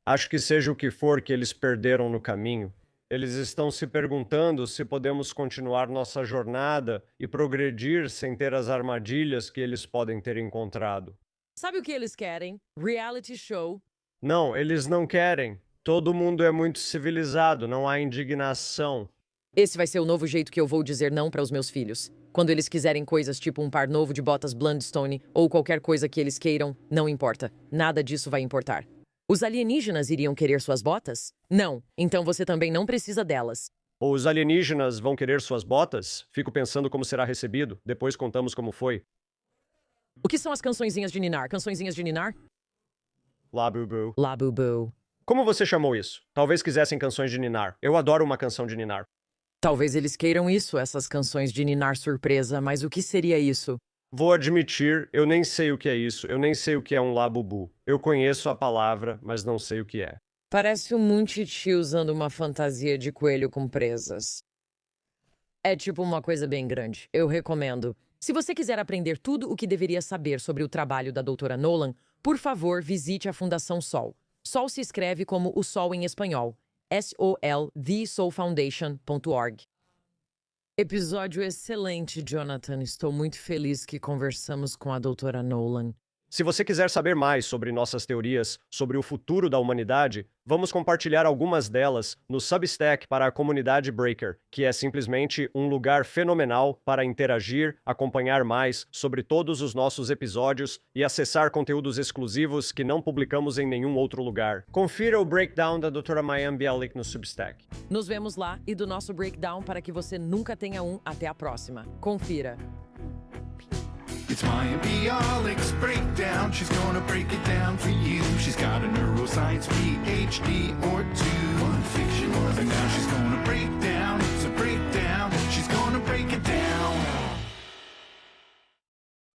Acho que seja o que for que eles perderam no caminho. Eles estão se perguntando se podemos continuar nossa jornada e progredir sem ter as armadilhas que eles podem ter encontrado. Sabe o que eles querem? Reality show. Não, eles não querem. Todo mundo é muito civilizado, não há indignação. Esse vai ser o novo jeito que eu vou dizer não para os meus filhos. Quando eles quiserem coisas tipo um par novo de botas Blundstone ou qualquer coisa que eles queiram, não importa. Nada disso vai importar. Os alienígenas iriam querer suas botas? Não, então você também não precisa delas. Os alienígenas vão querer suas botas? Fico pensando como será recebido. Depois contamos como foi. O que são as cançõezinhas de ninar? Cançõezinhas de ninar? Labubu. Labubu. Como você chamou isso? Talvez quisessem canções de ninar. Eu adoro uma canção de ninar. Talvez eles queiram isso, essas canções de ninar surpresa, mas o que seria isso? Vou admitir, eu nem sei o que é isso, eu nem sei o que é um labubu. Eu conheço a palavra, mas não sei o que é. Parece um Muntiti usando uma fantasia de coelho com presas. É tipo uma coisa bem grande. Eu recomendo. Se você quiser aprender tudo o que deveria saber sobre o trabalho da doutora Nolan, por favor, visite a Fundação Sol. Sol se escreve como o Sol em espanhol. SOL, thesolfoundation.org. Episódio excelente, Jonathan. Estou muito feliz que conversamos com a doutora Nolan. Se você quiser saber mais sobre nossas teorias sobre o futuro da humanidade, vamos compartilhar algumas delas no Substack para a comunidade Breaker, que é simplesmente um lugar fenomenal para interagir, acompanhar mais sobre todos os nossos episódios e acessar conteúdos exclusivos que não publicamos em nenhum outro lugar. Confira o breakdown da Dra. Mayim Bialik no Substack. Nos vemos lá e do nosso breakdown para que você nunca tenha um. Até a próxima. Confira. It's Mayim Bialik's breakdown. She's gonna break it down for you. She's got a neuroscience PhD or two. One fiction, and now she's gonna break down